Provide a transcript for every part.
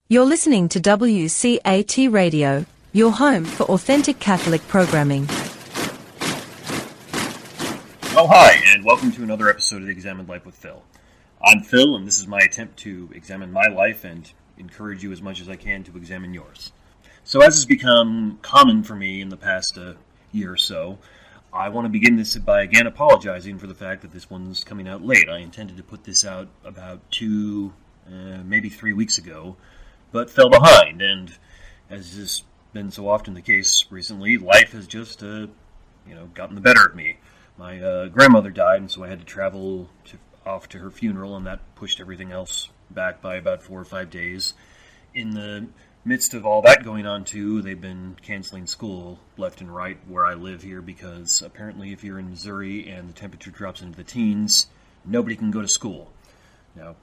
You're listening to WCAT Radio, your home for authentic Catholic programming. Oh, hi, and welcome to another episode of Examined Life with Phil. I'm Phil, and this is my attempt to examine my life and encourage you as much as I can to examine yours. So as has become common for me in the past year or so, I want to begin this by again apologizing for the fact that this one's coming out late. I intended to put this out about 2, maybe 3 weeks ago, but fell behind, and as has been so often the case recently, life has just, gotten the better of me. My grandmother died, and so I had to travel off to her funeral, and that pushed everything else back by about 4 or 5 days. In the midst of all that going on, too, they've been canceling school left and right where I live here, because apparently if you're in Missouri and the temperature drops into the teens, nobody can go to school. Now,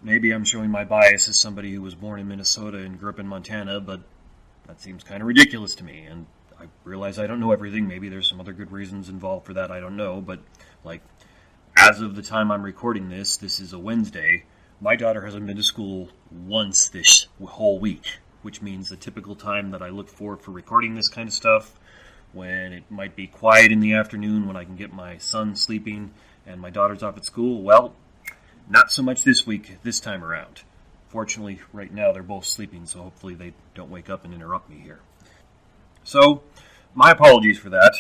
maybe I'm showing my bias as somebody who was born in Minnesota and grew up in Montana, but that seems kind of ridiculous to me, and I realize I don't know everything. Maybe there's some other good reasons involved for that, I don't know, but, as of the time I'm recording this is a Wednesday, my daughter hasn't been to school once this whole week, which means the typical time that I look for recording this kind of stuff, when it might be quiet in the afternoon, when I can get my son sleeping and my daughter's off at school, well, not so much this week, this time around. Fortunately, right now they're both sleeping, so hopefully they don't wake up and interrupt me here. So, my apologies for that.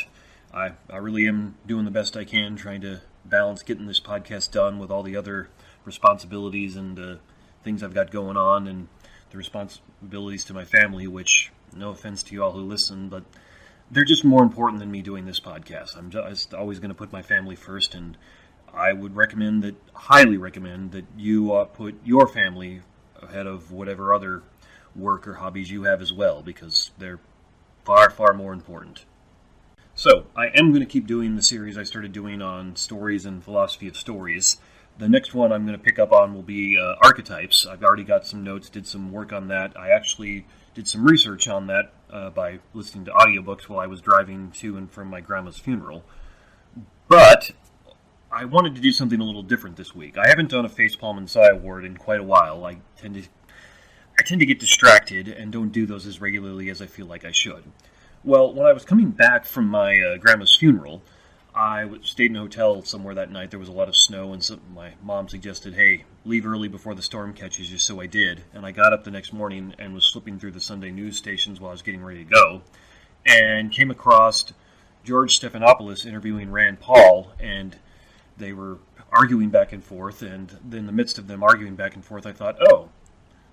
I really am doing the best I can, trying to balance getting this podcast done with all the other responsibilities and things I've got going on, and the responsibilities to my family, which, no offense to you all who listen, but they're just more important than me doing this podcast. I'm just always going to put my family first, and I would highly recommend that you put your family ahead of whatever other work or hobbies you have as well, because they're far, far more important. So, I am going to keep doing the series I started doing on stories and philosophy of stories. The next one I'm going to pick up on will be archetypes. I've already got some notes, did some work on that. I actually did some research on that by listening to audiobooks while I was driving to and from my grandma's funeral. But I wanted to do something a little different this week. I haven't done a Facepalm and Sigh Award in quite a while. I tend to get distracted and don't do those as regularly as I feel like I should. Well, when I was coming back from my grandma's funeral, I stayed in a hotel somewhere that night. There was a lot of snow, and my mom suggested, hey, leave early before the storm catches you, so I did. And I got up the next morning and was flipping through the Sunday news stations while I was getting ready to go, and came across George Stephanopoulos interviewing Rand Paul, and they were arguing back and forth, and in the midst of them arguing back and forth, I thought, oh,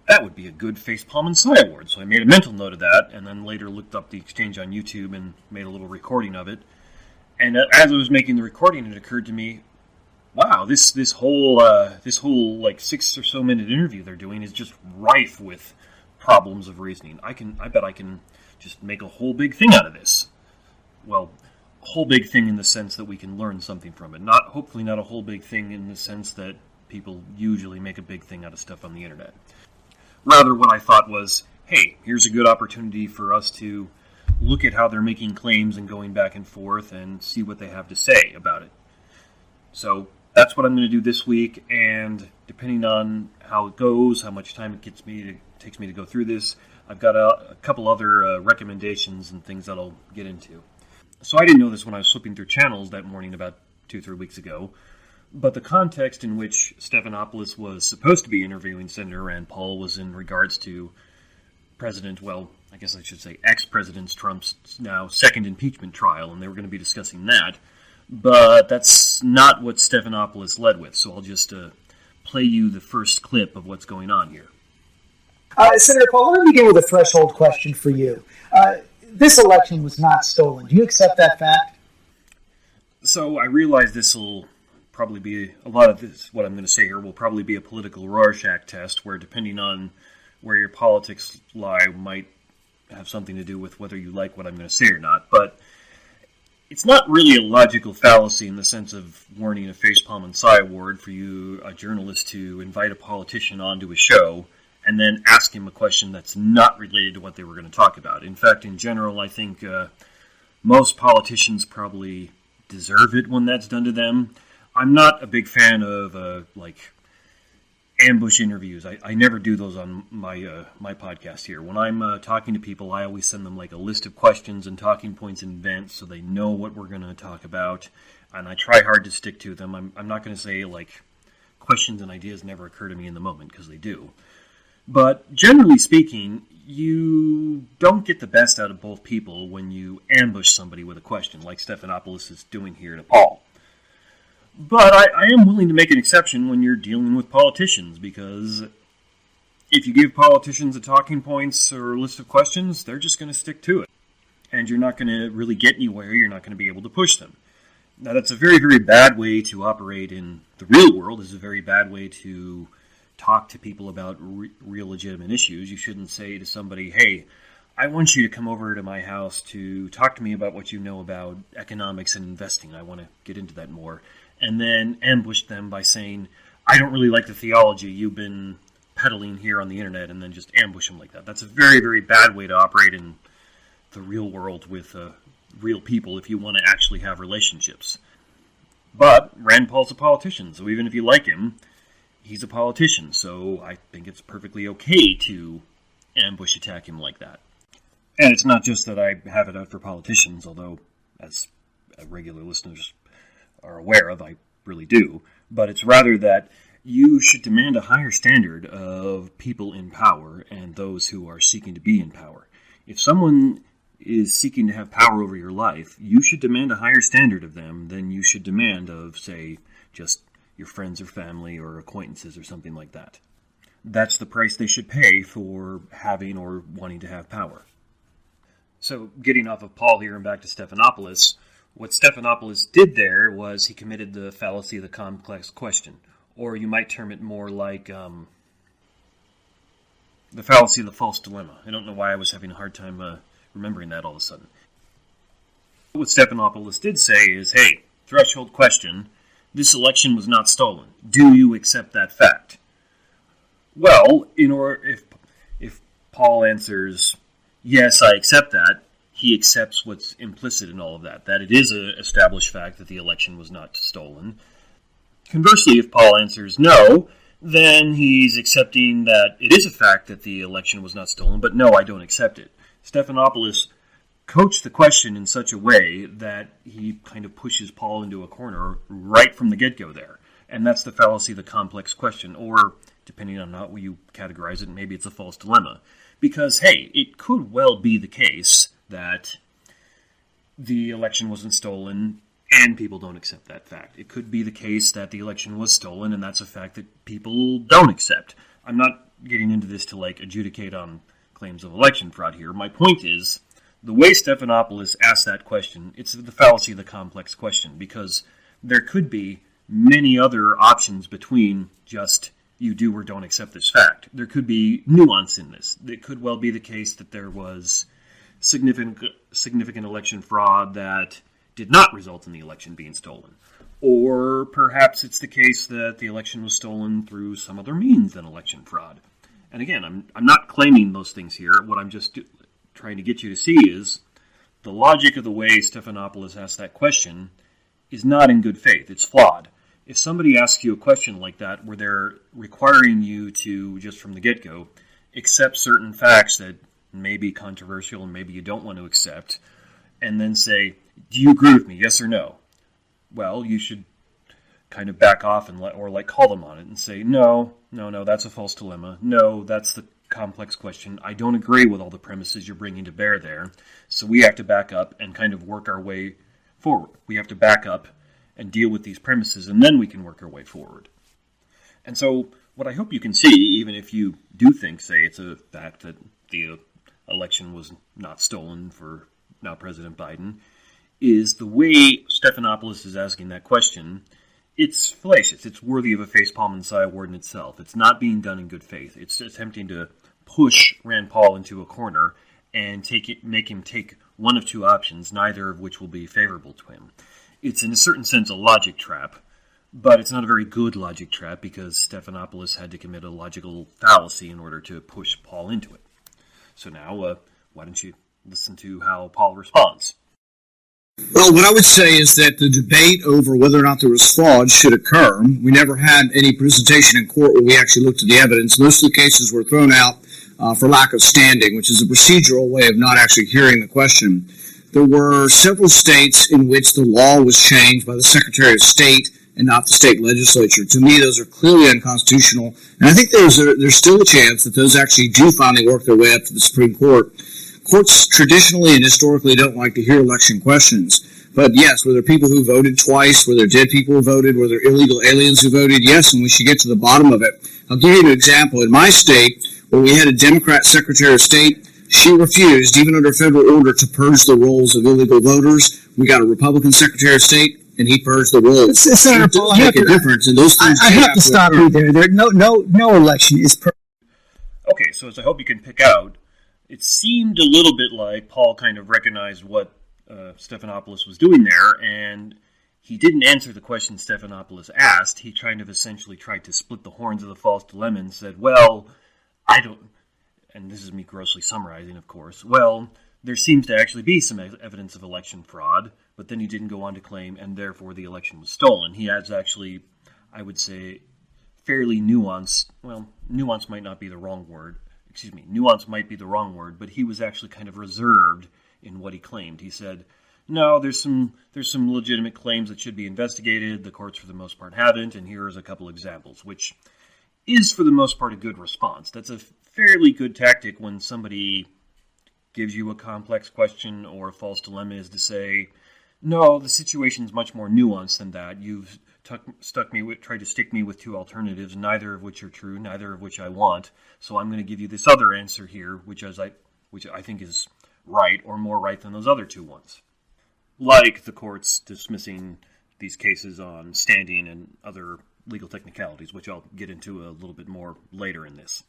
that would be a good Facepalm and Sigh Award. So I made a mental note of that, and then later looked up the exchange on YouTube and made a little recording of it. And as I was making the recording, it occurred to me, wow, this whole 6 or so minute interview they're doing is just rife with problems of reasoning. I bet I can just make a whole big thing out of this. Well, a whole big thing in the sense that we can learn something from it. Hopefully not a whole big thing in the sense that people usually make a big thing out of stuff on the internet. Rather, what I thought was, hey, here's a good opportunity for us to look at how they're making claims and going back and forth and see what they have to say about it. So that's what I'm going to do this week, and depending on how it goes, how much time it takes me to go through this, I've got a couple other recommendations and things that I'll get into. So I didn't know this when I was flipping through channels that morning about 2-3 weeks ago, but the context in which Stephanopoulos was supposed to be interviewing Senator Rand Paul was in regards to ex-President Trump's now second impeachment trial, and they were going to be discussing that. But that's not what Stephanopoulos led with, so I'll just play you the first clip of what's going on here. Senator Paul, let me begin with a threshold question for you. This election was not stolen. Do you accept that fact? So I realize this will probably be, a lot of this, what I'm going to say here, will probably be a political Rorschach test, where depending on where your politics lie might have something to do with whether you like what I'm going to say or not. But it's not really a logical fallacy in the sense of warning a Facepalm and Sigh Award for you, a journalist, to invite a politician onto a show and then ask him a question that's not related to what they were going to talk about. In fact, in general, I think most politicians probably deserve it when that's done to them. I'm not a big fan of ambush interviews. I never do those on my my podcast here. When I'm talking to people, I always send them like a list of questions and talking points in advance so they know what we're going to talk about, and I try hard to stick to them. I'm not going to say like questions and ideas never occur to me in the moment, because they do. But generally speaking, you don't get the best out of both people when you ambush somebody with a question, like Stephanopoulos is doing here to Paul. But I am willing to make an exception when you're dealing with politicians, because if you give politicians a talking points or a list of questions, they're just going to stick to it. And you're not going to really get anywhere. You're not going to be able to push them. Now, that's a very, very bad way to operate in the real world. It's a very bad way to talk to people about real legitimate issues. You shouldn't say to somebody, hey, I want you to come over to my house to talk to me about what you know about economics and investing. I want to get into that more. And then ambush them by saying, I don't really like the theology you've been peddling here on the internet, and then just ambush them like that. That's a very, very bad way to operate in the real world with real people if you want to actually have relationships. But Rand Paul's a politician, so even if you like him, he's a politician, so I think it's perfectly okay to ambush attack him like that. And it's not just that I have it out for politicians, although, as regular listeners are aware of, I really do, but it's rather that you should demand a higher standard of people in power and those who are seeking to be in power. If someone is seeking to have power over your life, you should demand a higher standard of them than you should demand of, say, just your friends or family or acquaintances or something like that. That's the price they should pay for having or wanting to have power. So, getting off of Paul here and back to Stephanopoulos, what Stephanopoulos did there was he committed the fallacy of the complex question, or you might term it more like the fallacy of the false dilemma. I don't know why I was having a hard time remembering that all of a sudden. What Stephanopoulos did say is, hey, threshold question, this election was not stolen. Do you accept that fact? Well, if Paul answers, yes, I accept that, he accepts what's implicit in all of that, that it is an established fact that the election was not stolen. Conversely, if Paul answers no, then he's accepting that it is a fact that the election was not stolen, but no, I don't accept it. Stephanopoulos coached the question in such a way that he kind of pushes Paul into a corner right from the get-go there. And that's the fallacy of the complex question, or, depending on how you categorize it, maybe it's a false dilemma. Because, hey, it could well be the case that the election wasn't stolen and people don't accept that fact. It could be the case that the election was stolen and that's a fact that people don't accept. I'm not getting into this to, adjudicate on claims of election fraud here. My point is, the way Stephanopoulos asked that question, it's the fallacy of the complex question, because there could be many other options between just you do or don't accept this fact. There could be nuance in this. It could well be the case that there was significant election fraud that did not result in the election being stolen. Or perhaps it's the case that the election was stolen through some other means than election fraud. And again, I'm not claiming those things here. What I'm just trying to get you to see is the logic of the way Stephanopoulos asked that question is not in good faith. It's flawed. If somebody asks you a question like that where they're requiring you to, just from the get-go, accept certain facts that may be controversial and maybe you don't want to accept, and then say, do you agree with me, yes or no? Well, you should kind of back off and call them on it and say, no, that's a false dilemma. No, that's the complex question. I don't agree with all the premises you're bringing to bear there. So we have to back up and kind of work our way forward. We have to back up and deal with these premises, and then we can work our way forward. And so what I hope you can see, even if you do think, say, it's a fact that the election was not stolen for now President Biden, is the way Stephanopoulos is asking that question, it's fallacious. It's worthy of a facepalm and sigh award in itself. It's not being done in good faith. It's attempting to push Rand Paul into a corner and make him take one of two options, neither of which will be favorable to him. It's in a certain sense a logic trap, but it's not a very good logic trap because Stephanopoulos had to commit a logical fallacy in order to push Paul into it. So now, why don't you listen to how Paul responds? Well, what I would say is that the debate over whether or not there was fraud should occur. We never had any presentation in court where we actually looked at the evidence. Most of the cases were thrown out for lack of standing, which is a procedural way of not actually hearing the question. There were several states in which the law was changed by the Secretary of State and not the state legislature. To me, those are clearly unconstitutional, and I think there's still a chance that those actually do finally work their way up to the Supreme Court. Courts traditionally and historically don't like to hear election questions. But yes, were there people who voted twice? Were there dead people who voted? Were there illegal aliens who voted? Yes, and we should get to the bottom of it. I'll give you an example. In my state, where we had a Democrat Secretary of State, she refused, even under federal order, to purge the rolls of illegal voters. We got a Republican Secretary of State, and he purged the rolls. Senator Paul, make a difference, and those things I have to stop you there. No election is perfect. Okay, so as I hope you can pick out, it seemed a little bit like Paul kind of recognized what Stephanopoulos was doing there, and he didn't answer the question Stephanopoulos asked. He kind of essentially tried to split the horns of the false dilemma and said, well, I don't, and this is me grossly summarizing, of course, well, there seems to actually be some evidence of election fraud, but then he didn't go on to claim, and therefore the election was stolen. He has actually, I would say, fairly nuanced, well, nuance might not be the wrong word, nuance might be the wrong word, but he was actually kind of reserved in what he claimed. He said, no, there's some legitimate claims that should be investigated. The courts, for the most part, haven't, and here's a couple examples, which is, for the most part, a good response. That's a fairly good tactic when somebody gives you a complex question or a false dilemma, is to say, no, the situation's much more nuanced than that. You've tried to stick me with two alternatives, neither of which are true, neither of which I want. So I'm going to give you this other answer here, which I think is right, or more right than those other two ones. Like the courts dismissing these cases on standing and other legal technicalities, which I'll get into a little bit more later in this.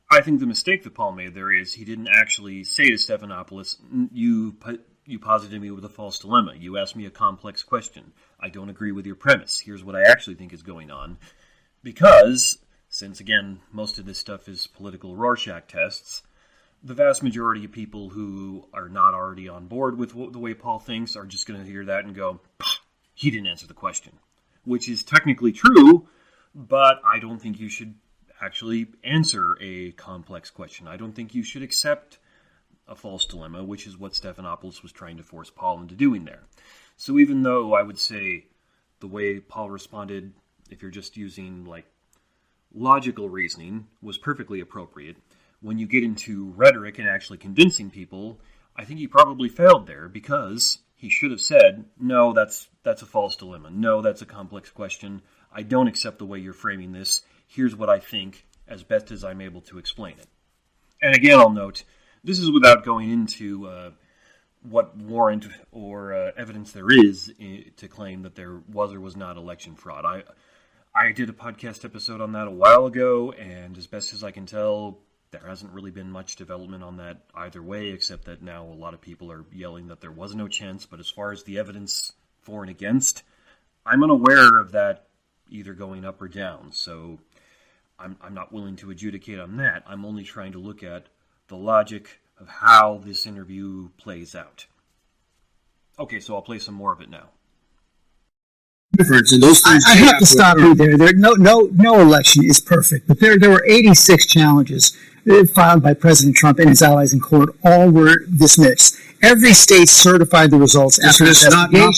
I think the mistake that Paul made there is he didn't actually say to Stephanopoulos, you posited me with a false dilemma. You asked me a complex question. I don't agree with your premise. Here's what I actually think is going on. Because, since again, most of this stuff is political Rorschach tests, the vast majority of people who are not already on board with the way Paul thinks are just going to hear that and go, he didn't answer the question. Which is technically true, but I don't think you should actually answer a complex question. I don't think you should accept a false dilemma, which is what Stephanopoulos was trying to force Paul into doing there. So even though I would say the way Paul responded, if you're just using like logical reasoning, was perfectly appropriate, when you get into rhetoric and actually convincing people, I think he probably failed there, because he should have said, no, that's a false dilemma. No, that's a complex question. I don't accept the way you're framing this. Here's what I think, as best as I'm able to explain it. And again, I'll note, this is without going into what warrant or evidence there is to claim that there was or was not election fraud. I did a podcast episode on that a while ago, and as best as I can tell, there hasn't really been much development on that either way, except that now a lot of people are yelling that there was no chance. But as far as the evidence for and against, I'm unaware of that either going up or down. So I'm not willing to adjudicate on that. I'm only trying to look at the logic of how this interview plays out. Okay, so I'll play some more of it now. Difference in those things. I have to stop you there. No election is perfect, but there were 86 challenges filed by President Trump and his allies in court. All were dismissed. Every state certified the results after investigations,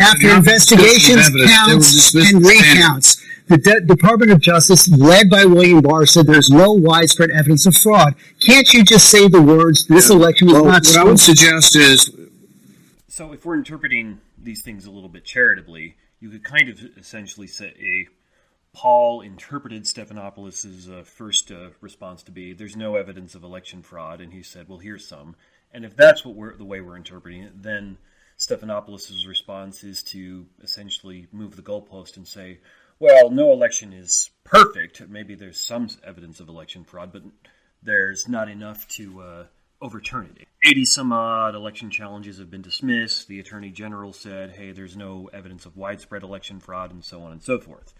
after investigations, counts, and recounts. The Department of Justice, led by William Barr, said there's no widespread evidence of fraud. Can't you just say the words, this election was not stolen? What I would suggest is... So if we're interpreting these things a little bit charitably, you could kind of essentially say Paul interpreted Stephanopoulos' first response to be, there's no evidence of election fraud, and he said, well, here's some. And if that's the way we're interpreting it, then Stephanopoulos' response is to essentially move the goalpost and say, well, no election is perfect. Maybe there's some evidence of election fraud, but there's not enough to overturn it. 80-some-odd election challenges have been dismissed. The Attorney General said, hey, there's no evidence of widespread election fraud, and so on and so forth.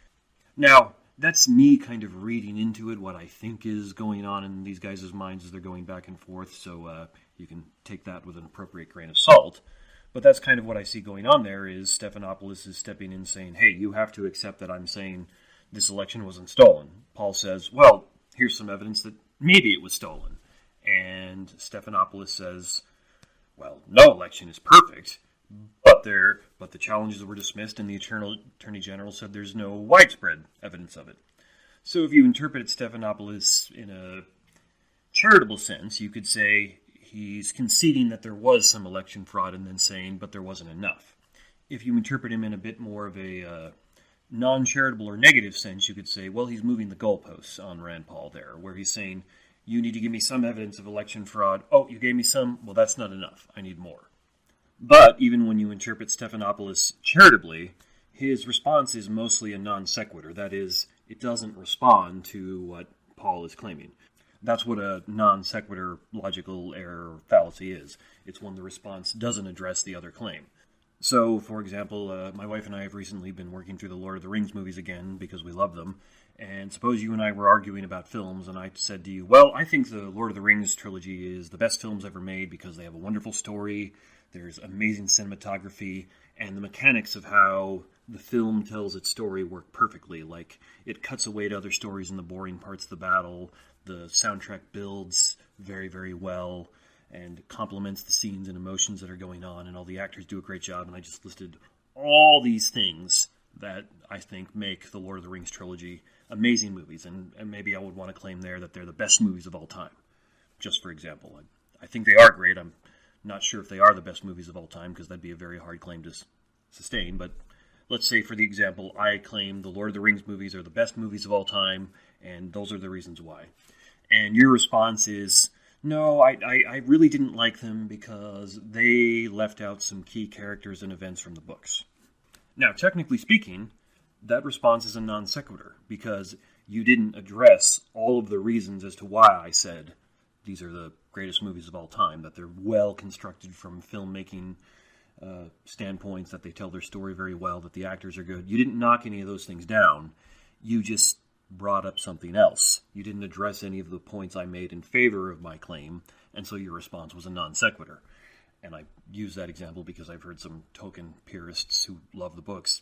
Now, that's me kind of reading into it, what I think is going on in these guys' minds as they're going back and forth, so you can take that with an appropriate grain of salt. But that's kind of what I see going on there, is Stephanopoulos is stepping in saying, hey, you have to accept that I'm saying this election wasn't stolen. Paul says, well, here's some evidence that maybe it was stolen. And Stephanopoulos says, well, no election is perfect, but the challenges were dismissed, and the Attorney General said there's no widespread evidence of it. So if you interpret Stephanopoulos in a charitable sense, you could say he's conceding that there was some election fraud and then saying, but there wasn't enough. If you interpret him in a bit more of a non-charitable or negative sense, you could say, well, he's moving the goalposts on Rand Paul there, where he's saying, you need to give me some evidence of election fraud. Oh, you gave me some? Well, that's not enough. I need more. But even when you interpret Stephanopoulos charitably, his response is mostly a non sequitur. That is, it doesn't respond to what Paul is claiming. That's what a non sequitur logical error or fallacy is. It's when the response doesn't address the other claim. So, for example, my wife and I have recently been working through the Lord of the Rings movies again because we love them. And suppose you and I were arguing about films, and I said to you, well, I think the Lord of the Rings trilogy is the best films ever made because they have a wonderful story, there's amazing cinematography, and the mechanics of how the film tells its story work perfectly. Like, it cuts away to other stories in the boring parts of the battle, the soundtrack builds very, very well, and complements the scenes and emotions that are going on, and all the actors do a great job, and I just listed all these things that I think make the Lord of the Rings trilogy amazing movies, and maybe I would want to claim there that they're the best movies of all time, just for example. I think they are great. I'm not sure if they are the best movies of all time, because that'd be a very hard claim to sustain, but let's say, for the example, I claim the Lord of the Rings movies are the best movies of all time, and those are the reasons why. And your response is, no, I really didn't like them because they left out some key characters and events from the books. Now, technically speaking, that response is a non sequitur, because you didn't address all of the reasons as to why I said these are the greatest movies of all time, that they're well constructed from filmmaking standpoints, that they tell their story very well, that the actors are good. You didn't knock any of those things down. You just brought up something else. You didn't address any of the points I made in favor of my claim, and so your response was a non sequitur. And I use that example because I've heard some token purists who love the books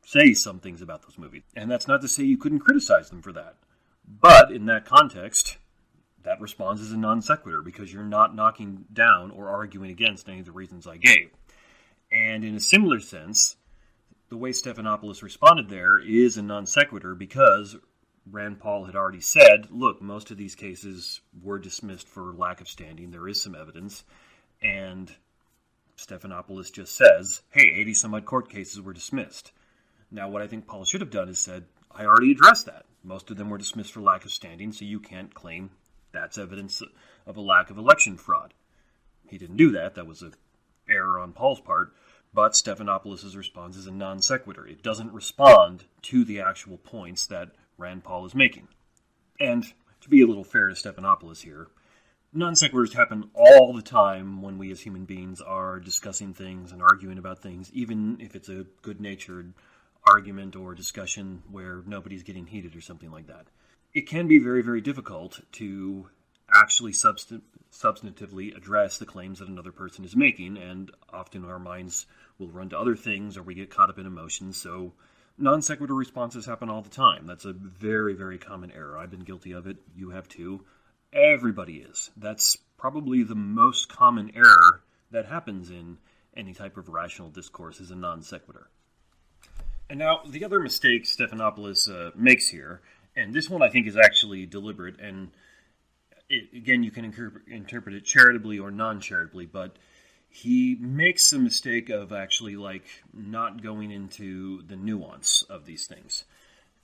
say some things about those movies. And that's not to say you couldn't criticize them for that. But in that context, that response is a non sequitur because you're not knocking down or arguing against any of the reasons I gave. And in a similar sense, the way Stephanopoulos responded there is a non sequitur because Rand Paul had already said, look, most of these cases were dismissed for lack of standing. There is some evidence. And Stephanopoulos just says, hey, 80-some-odd court cases were dismissed. Now, what I think Paul should have done is said, I already addressed that. Most of them were dismissed for lack of standing, so you can't claim that's evidence of a lack of election fraud. He didn't do that. That was an error on Paul's part. But Stephanopoulos' response is a non sequitur. It doesn't respond to the actual points that Rand Paul is making. And to be a little fair to Stephanopoulos here, non sequiturs happen all the time when we as human beings are discussing things and arguing about things, even if it's a good-natured argument or discussion where nobody's getting heated or something like that. It can be very, very difficult to actually substantively address the claims that another person is making, and often our minds will run to other things or we get caught up in emotions, so non sequitur responses happen all the time. That's a very, very common error. I've been guilty of it. You have too. Everybody is. That's probably the most common error that happens in any type of rational discourse is a non sequitur. And now, the other mistake Stephanopoulos makes here, and this one I think is actually deliberate, and again, you can interpret it charitably or non-charitably, but he makes the mistake of actually not going into the nuance of these things.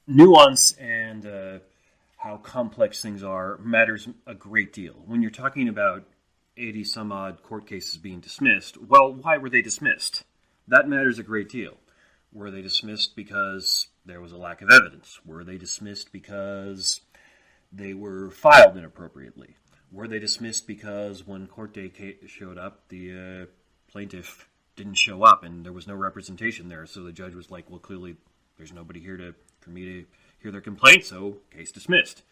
Nuance and how complex things are matters a great deal. When you're talking about 80-some-odd court cases being dismissed, well, why were they dismissed? That matters a great deal. Were they dismissed because there was a lack of evidence? Were they dismissed because they were filed inappropriately? Were they dismissed because when court day showed up, the plaintiff didn't show up and there was no representation there, so the judge was like, well, clearly there's nobody here for me to hear their complaint, so case dismissed.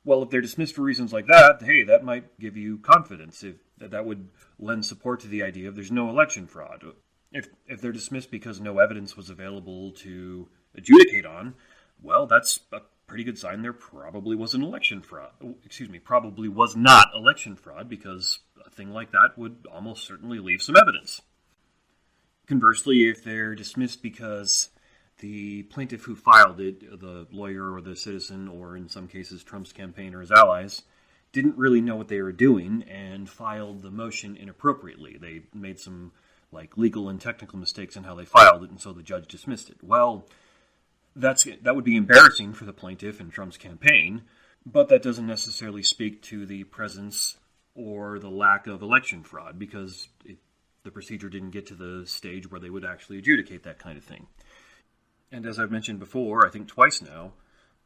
Well, if they're dismissed for reasons like that, hey, that might give you confidence. If that would lend support to the idea of there's no election fraud. If they're dismissed because no evidence was available to adjudicate on, well, that's a pretty good sign there probably was an election fraud. Probably was not election fraud, because a thing like that would almost certainly leave some evidence. Conversely, if they're dismissed because the plaintiff who filed it, the lawyer or the citizen, or in some cases Trump's campaign or his allies, didn't really know what they were doing and filed the motion inappropriately. They made some legal and technical mistakes in how they filed it, and so the judge dismissed it. Well, that would be embarrassing for the plaintiff and Trump's campaign, but that doesn't necessarily speak to the presence or the lack of election fraud, because the procedure didn't get to the stage where they would actually adjudicate that kind of thing. And as I've mentioned before, I think twice now,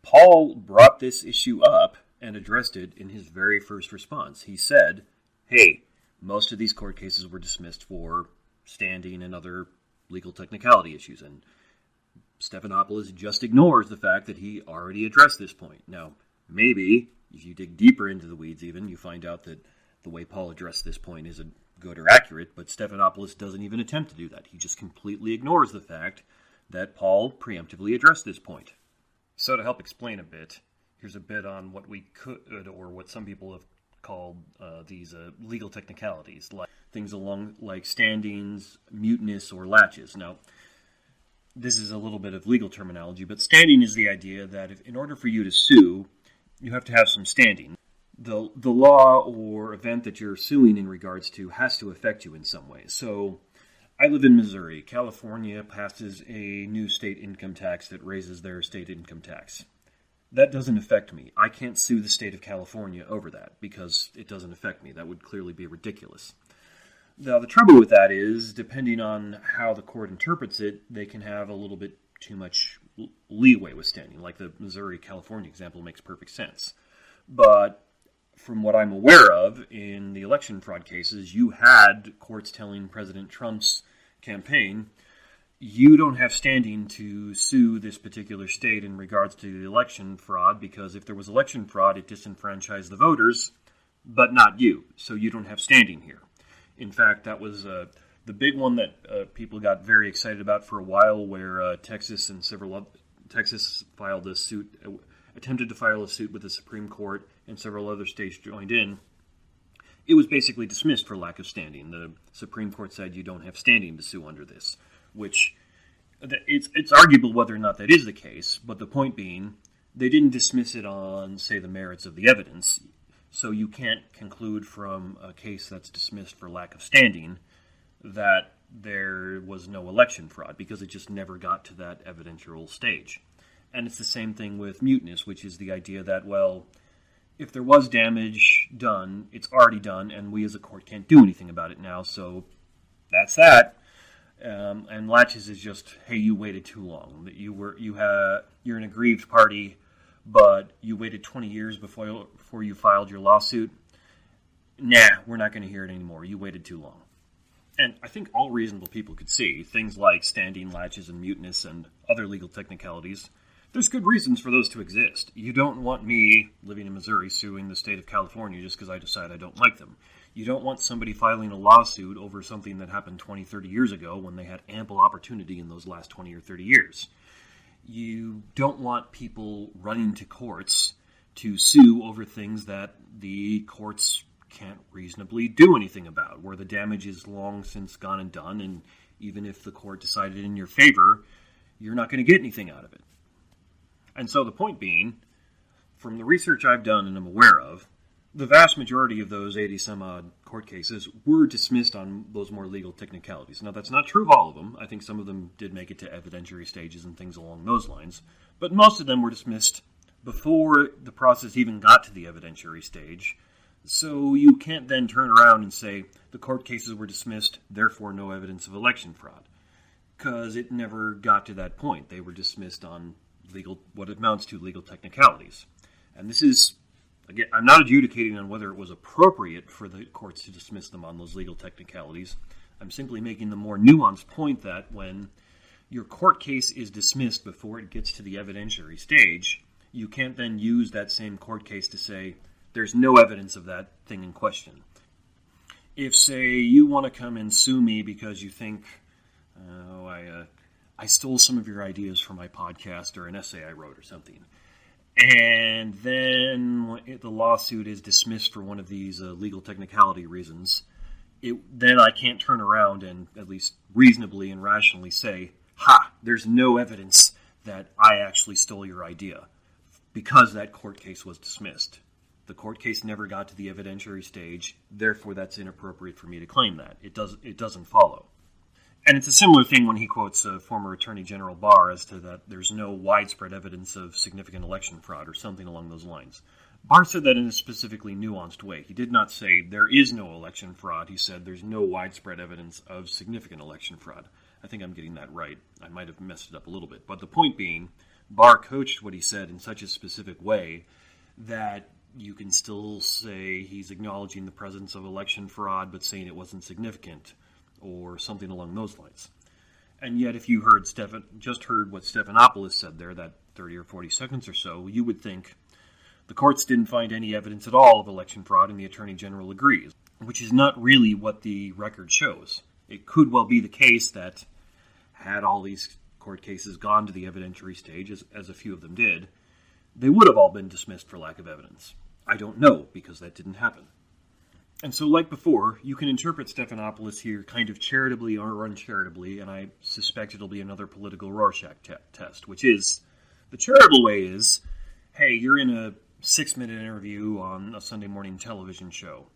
Paul brought this issue up and addressed it in his very first response. He said, hey, most of these court cases were dismissed for standing and other legal technicality issues, and Stephanopoulos just ignores the fact that he already addressed this point. Now, maybe, if you dig deeper into the weeds even, you find out that the way Paul addressed this point isn't good or accurate, but Stephanopoulos doesn't even attempt to do that. He just completely ignores the fact that Paul preemptively addressed this point. So to help explain a bit, here's a bit on what we could, or what some people have called these legal technicalities, like things along like standings, muteness, or laches. Now, this is a little bit of legal terminology, but standing is the idea that in order for you to sue, you have to have some standing. The law or event that you're suing in regards to has to affect you in some way. So, I live in Missouri. California passes a new state income tax that raises their state income tax. That doesn't affect me. I can't sue the state of California over that because it doesn't affect me. That would clearly be ridiculous. Now, the trouble with that is, depending on how the court interprets it, they can have a little bit too much leeway with standing. Like the Missouri-California example makes perfect sense. But from what I'm aware of, in the election fraud cases, you had courts telling President Trump's campaign, you don't have standing to sue this particular state in regards to the election fraud, because if there was election fraud, it disenfranchised the voters, but not you. So you don't have standing here. In fact, that was the big one that people got very excited about for a while, where Texas filed a suit, attempted to file a suit with the Supreme Court, and several other states joined in. It was basically dismissed for lack of standing. The Supreme Court said you don't have standing to sue under this, which it's arguable whether or not that is the case, but the point being, they didn't dismiss it on, say, the merits of the evidence, so you can't conclude from a case that's dismissed for lack of standing that there was no election fraud, because it just never got to that evidential stage. And it's the same thing with muteness, which is the idea that, well, if there was damage done, it's already done, and we as a court can't do anything about it now, so that's that. And laches is just, hey, you waited too long. That you're an aggrieved party, but you waited 20 years before you filed your lawsuit. Nah, we're not going to hear it anymore. You waited too long. And I think all reasonable people could see things like standing, laches, and muteness, and other legal technicalities. There's good reasons for those to exist. You don't want me, living in Missouri, suing the state of California just because I decide I don't like them. You don't want somebody filing a lawsuit over something that happened 20, 30 years ago when they had ample opportunity in those last 20 or 30 years. You don't want people running to courts to sue over things that the courts can't reasonably do anything about, where the damage is long since gone and done, and even if the court decided in your favor, you're not going to get anything out of it. And so the point being, from the research I've done and am aware of, the vast majority of those 80-some-odd court cases were dismissed on those more legal technicalities. Now, that's not true of all of them. I think some of them did make it to evidentiary stages and things along those lines. But most of them were dismissed before the process even got to the evidentiary stage. So you can't then turn around and say the court cases were dismissed, therefore no evidence of election fraud. Because it never got to that point. They were dismissed on what amounts to legal technicalities. And this is, again, I'm not adjudicating on whether it was appropriate for the courts to dismiss them on those legal technicalities. I'm simply making the more nuanced point that when your court case is dismissed before it gets to the evidentiary stage, you can't then use that same court case to say there's no evidence of that thing in question. If, say, you want to come and sue me because you think, I stole some of your ideas for my podcast or an essay I wrote or something, and then the lawsuit is dismissed for one of these legal technicality reasons, then I can't turn around and at least reasonably and rationally say, there's no evidence that I actually stole your idea, because that court case was dismissed. The court case never got to the evidentiary stage, therefore that's inappropriate for me to claim that. It doesn't follow. And it's a similar thing when he quotes former Attorney General Barr as to that there's no widespread evidence of significant election fraud or something along those lines. Barr said that in a specifically nuanced way. He did not say there is no election fraud. He said there's no widespread evidence of significant election fraud. I think I'm getting that right. I might have messed it up a little bit. But the point being, Barr coached what he said in such a specific way that you can still say he's acknowledging the presence of election fraud but saying it wasn't significant, or something along those lines. And yet, if you just heard what Stephanopoulos said there, that 30 or 40 seconds or so, you would think the courts didn't find any evidence at all of election fraud, and the Attorney General agrees, which is not really what the record shows. It could well be the case that had all these court cases gone to the evidentiary stage, as a few of them did, they would have all been dismissed for lack of evidence. I don't know, because that didn't happen. And so, like before, you can interpret Stephanopoulos here kind of charitably or uncharitably, and I suspect it'll be another political Rorschach test, which is, the charitable way is, hey, you're in a 6-minute interview on a Sunday morning television show.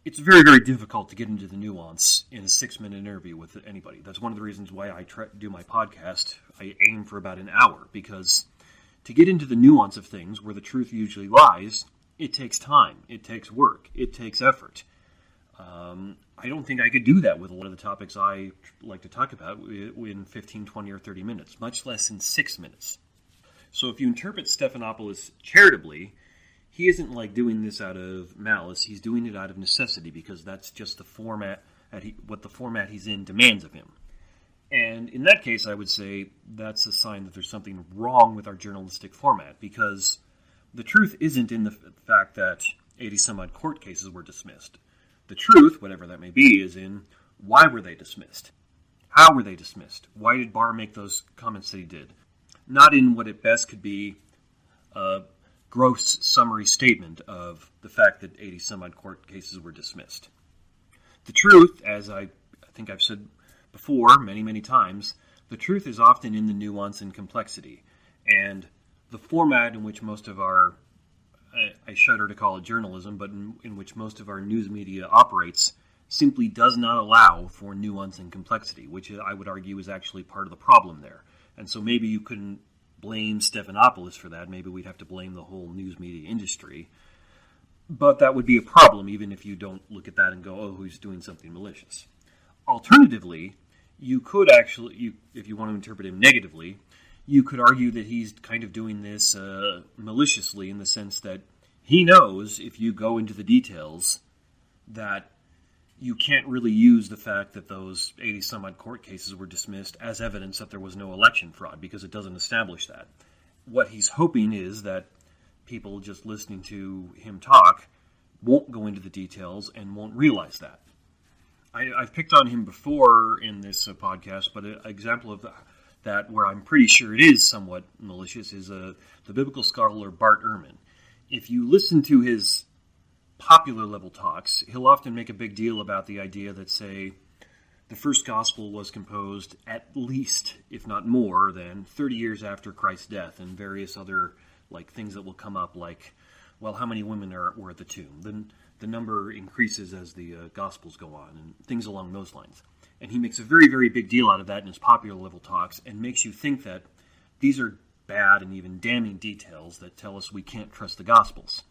It's very, very difficult to get into the nuance in a 6-minute interview with anybody. That's one of the reasons why I try to do my podcast. I aim for about an hour, because to get into the nuance of things where the truth usually lies, it takes time, it takes work, it takes effort. I don't think I could do that with a lot of the topics I like to talk about in 15, 20, or 30 minutes, much less in 6 minutes. So if you interpret Stephanopoulos charitably, he isn't like doing this out of malice, he's doing it out of necessity, because that's just the format, what the format he's in demands of him. And in that case, I would say that's a sign that there's something wrong with our journalistic format, because the truth isn't in the fact that 80-some-odd court cases were dismissed. The truth, whatever that may be, is in why were they dismissed? How were they dismissed? Why did Barr make those comments that he did? Not in what at best could be a gross summary statement of the fact that 80-some-odd court cases were dismissed. The truth, as I think I've said before many, many times, the truth is often in the nuance and complexity. And the format in which most of our, I shudder to call it journalism, but in which most of our news media operates, simply does not allow for nuance and complexity, which I would argue is actually part of the problem there. And so maybe you couldn't blame Stephanopoulos for that. Maybe we'd have to blame the whole news media industry. But that would be a problem, even if you don't look at that and go, oh, he's doing something malicious. Alternatively, you could actually, if you want to interpret him negatively, you could argue that he's kind of doing this maliciously, in the sense that he knows, if you go into the details, that you can't really use the fact that those 80-some-odd court cases were dismissed as evidence that there was no election fraud, because it doesn't establish that. What he's hoping is that people just listening to him talk won't go into the details and won't realize that. I've picked on him before in this podcast, but an example of that where I'm pretty sure it is somewhat malicious is the biblical scholar Bart Ehrman. If you listen to his popular level talks, he'll often make a big deal about the idea that, say, the first gospel was composed at least, if not more, than 30 years after Christ's death, and various other things that will come up, like, well, how many women were at the tomb? Then the number increases as the Gospels go on, and things along those lines. And he makes a very, very big deal out of that in his popular level talks, and makes you think that these are bad and even damning details that tell us we can't trust the Gospels.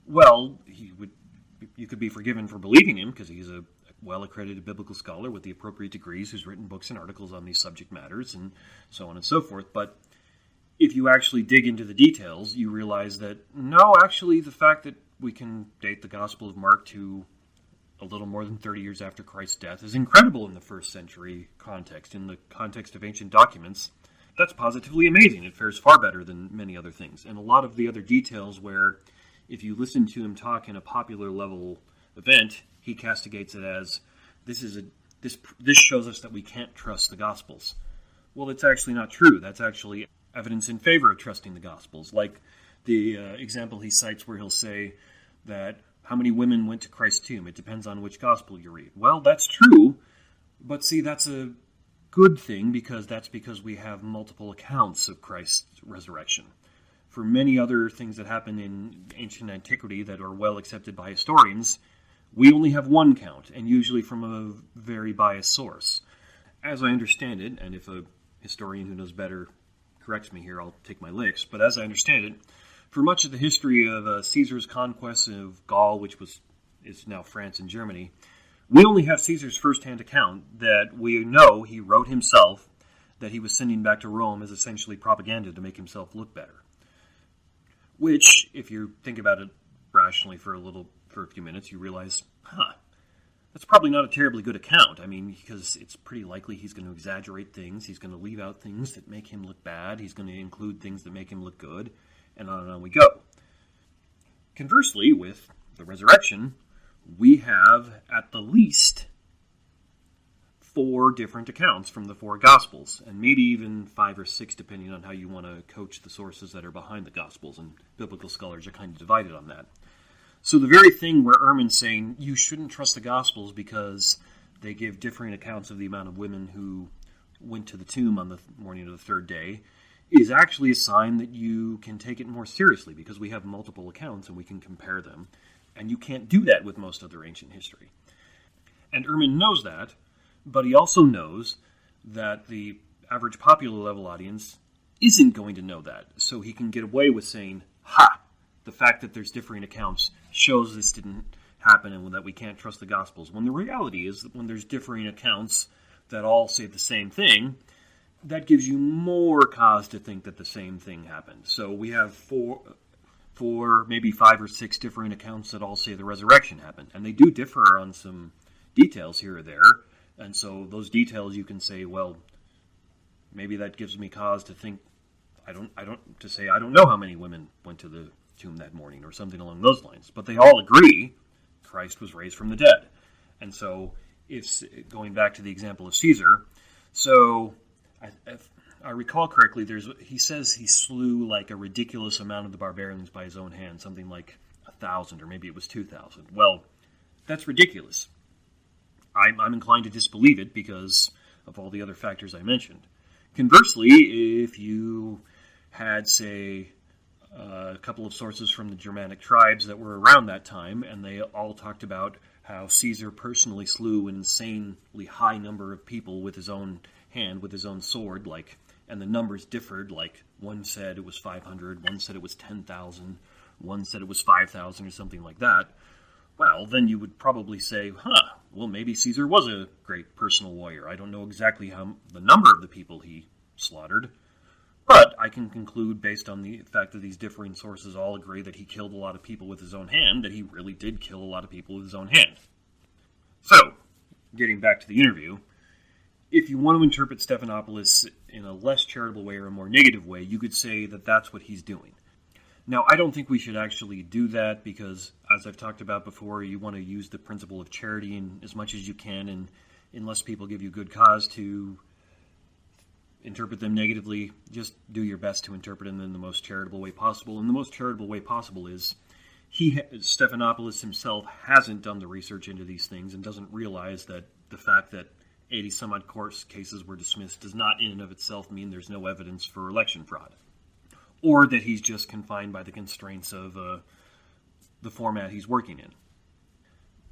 Well, you could be forgiven for believing him, because he's a well-accredited biblical scholar with the appropriate degrees who's written books and articles on these subject matters, and so on and so forth. But if you actually dig into the details, you realize that, no, actually, the fact that we can date the Gospel of Mark to a little more than 30 years after Christ's death, is incredible in the first century context. In the context of ancient documents, that's positively amazing. It fares far better than many other things. And a lot of the other details where, if you listen to him talk in a popular level event, he castigates it as, this shows us that we can't trust the Gospels. Well, that's actually not true. That's actually evidence in favor of trusting the Gospels. Like the example he cites where he'll say that how many women went to Christ's tomb? It depends on which Gospel you read. Well, that's true, but see, that's a good thing because we have multiple accounts of Christ's resurrection. For many other things that happen in ancient antiquity that are well accepted by historians, we only have one count, and usually from a very biased source. As I understand it, and if a historian who knows better corrects me here, I'll take my licks, but as I understand it, for much of the history of Caesar's conquest of Gaul, which is now France and Germany, we only have Caesar's first-hand account that we know he wrote himself, that he was sending back to Rome as essentially propaganda to make himself look better. Which, if you think about it rationally for a few minutes, you realize, that's probably not a terribly good account. I mean, because it's pretty likely he's going to exaggerate things, he's going to leave out things that make him look bad, he's going to include things that make him look good, and on we go. Conversely, with the resurrection, we have at the least 4 different accounts from the 4 Gospels, and maybe even 5 or 6 depending on how you want to coach the sources that are behind the Gospels, and biblical scholars are kind of divided on that. So the very thing where Ehrman's saying you shouldn't trust the Gospels because they give differing accounts of the amount of women who went to the tomb on the morning of the 3rd day is actually a sign that you can take it more seriously because we have multiple accounts and we can compare them. And you can't do that with most other ancient history. And Ehrman knows that, but he also knows that the average popular level audience isn't going to know that. So he can get away with saying, the fact that there's differing accounts shows this didn't happen and that we can't trust the Gospels. When the reality is that when there's differing accounts that all say the same thing, that gives you more cause to think that the same thing happened. So we have four, maybe 5 or 6 differing accounts that all say the resurrection happened. And they do differ on some details here or there. And so those details you can say, well, maybe that gives me cause to think, I don't know how many women went to the tomb that morning or something along those lines. But they all agree Christ was raised from the dead. And so if going back to the example of Caesar, so if I recall correctly, he says he slew like a ridiculous amount of the barbarians by his own hand, something like 1,000 or maybe it was 2,000. Well, that's ridiculous. I'm inclined to disbelieve it because of all the other factors I mentioned. Conversely, if you had, say, a couple of sources from the Germanic tribes that were around that time, and they all talked about how Caesar personally slew an insanely high number of people with his own hand, with his own sword, and the numbers differed, like one said it was 500, one said it was 10,000, one said it was 5,000 or something like that, well, then you would probably say, well, maybe Caesar was a great personal warrior. I don't know exactly how the number of the people he slaughtered, but I can conclude, based on the fact that these differing sources all agree that he killed a lot of people with his own hand, that he really did kill a lot of people with his own hand. So, getting back to the interview, if you want to interpret Stephanopoulos in a less charitable way or a more negative way, you could say that that's what he's doing. Now, I don't think we should actually do that because, as I've talked about before, you want to use the principle of charity in as much as you can, and unless people give you good cause to interpret them negatively, just do your best to interpret them in the most charitable way possible. And the most charitable way possible is Stephanopoulos himself hasn't done the research into these things and doesn't realize that the fact that 80-some-odd court cases were dismissed does not in and of itself mean there's no evidence for election fraud, or that he's just confined by the constraints of the format he's working in.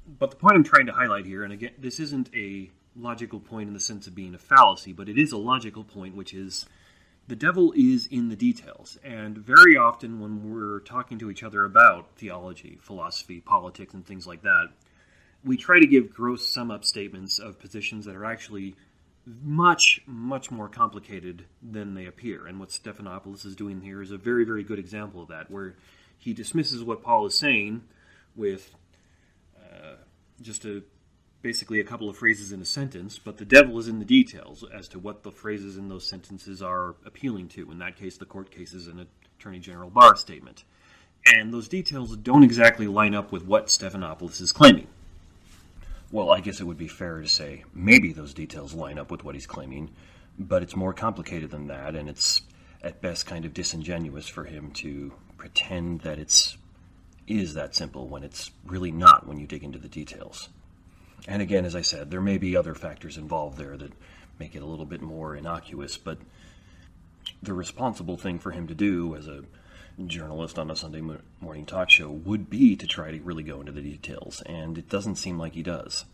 But the point I'm trying to highlight here, and again, this isn't a logical point in the sense of being a fallacy, but it is a logical point, which is the devil is in the details. And very often when we're talking to each other about theology, philosophy, politics, and things like that, we try to give gross sum-up statements of positions that are actually much, much more complicated than they appear. And what Stephanopoulos is doing here is a very, very good example of that, where he dismisses what Paul is saying with just basically a couple of phrases in a sentence, but the devil is in the details as to what the phrases in those sentences are appealing to. In that case, the court case is an Attorney General Barr statement. And those details don't exactly line up with what Stephanopoulos is claiming. Well, I guess it would be fair to say maybe those details line up with what he's claiming, but it's more complicated than that, and it's at best kind of disingenuous for him to pretend that it is that simple when it's really not when you dig into the details. And again, as I said, there may be other factors involved there that make it a little bit more innocuous, but the responsible thing for him to do as a journalist on a Sunday morning talk show would be to try to really go into the details, and it doesn't seem like he does.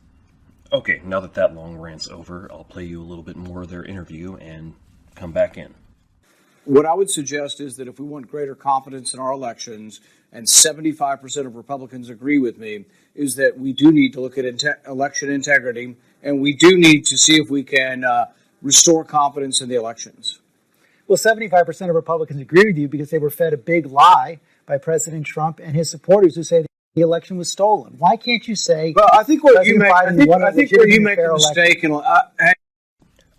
Okay, now that long rant's over, I'll play you a little bit more of their interview and come back in. What I would suggest is that if we want greater confidence in our elections, and 75% of Republicans agree with me, is that we do need to look at election integrity, and we do need to see if we can restore confidence in the elections. Well, 75% of Republicans agree with you because they were fed a big lie by President Trump and his supporters who say the election was stolen. Why can't you say? Well, I think where you make a mistake.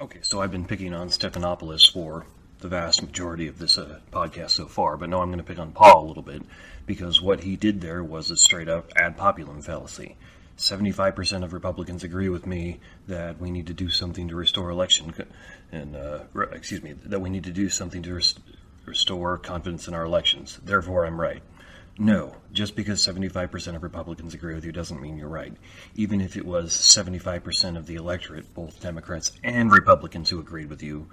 Okay, so I've been picking on Stephanopoulos for the vast majority of this podcast so far, but now I'm going to pick on Paul a little bit because what he did there was a straight-up ad populum fallacy. 75% of Republicans agree with me that we need to do something to restore that we need to do something to restore confidence in our elections. Therefore, I'm right. No, just because 75% of Republicans agree with you doesn't mean you're right. Even if it was 75% of the electorate, both Democrats and Republicans who agreed with you,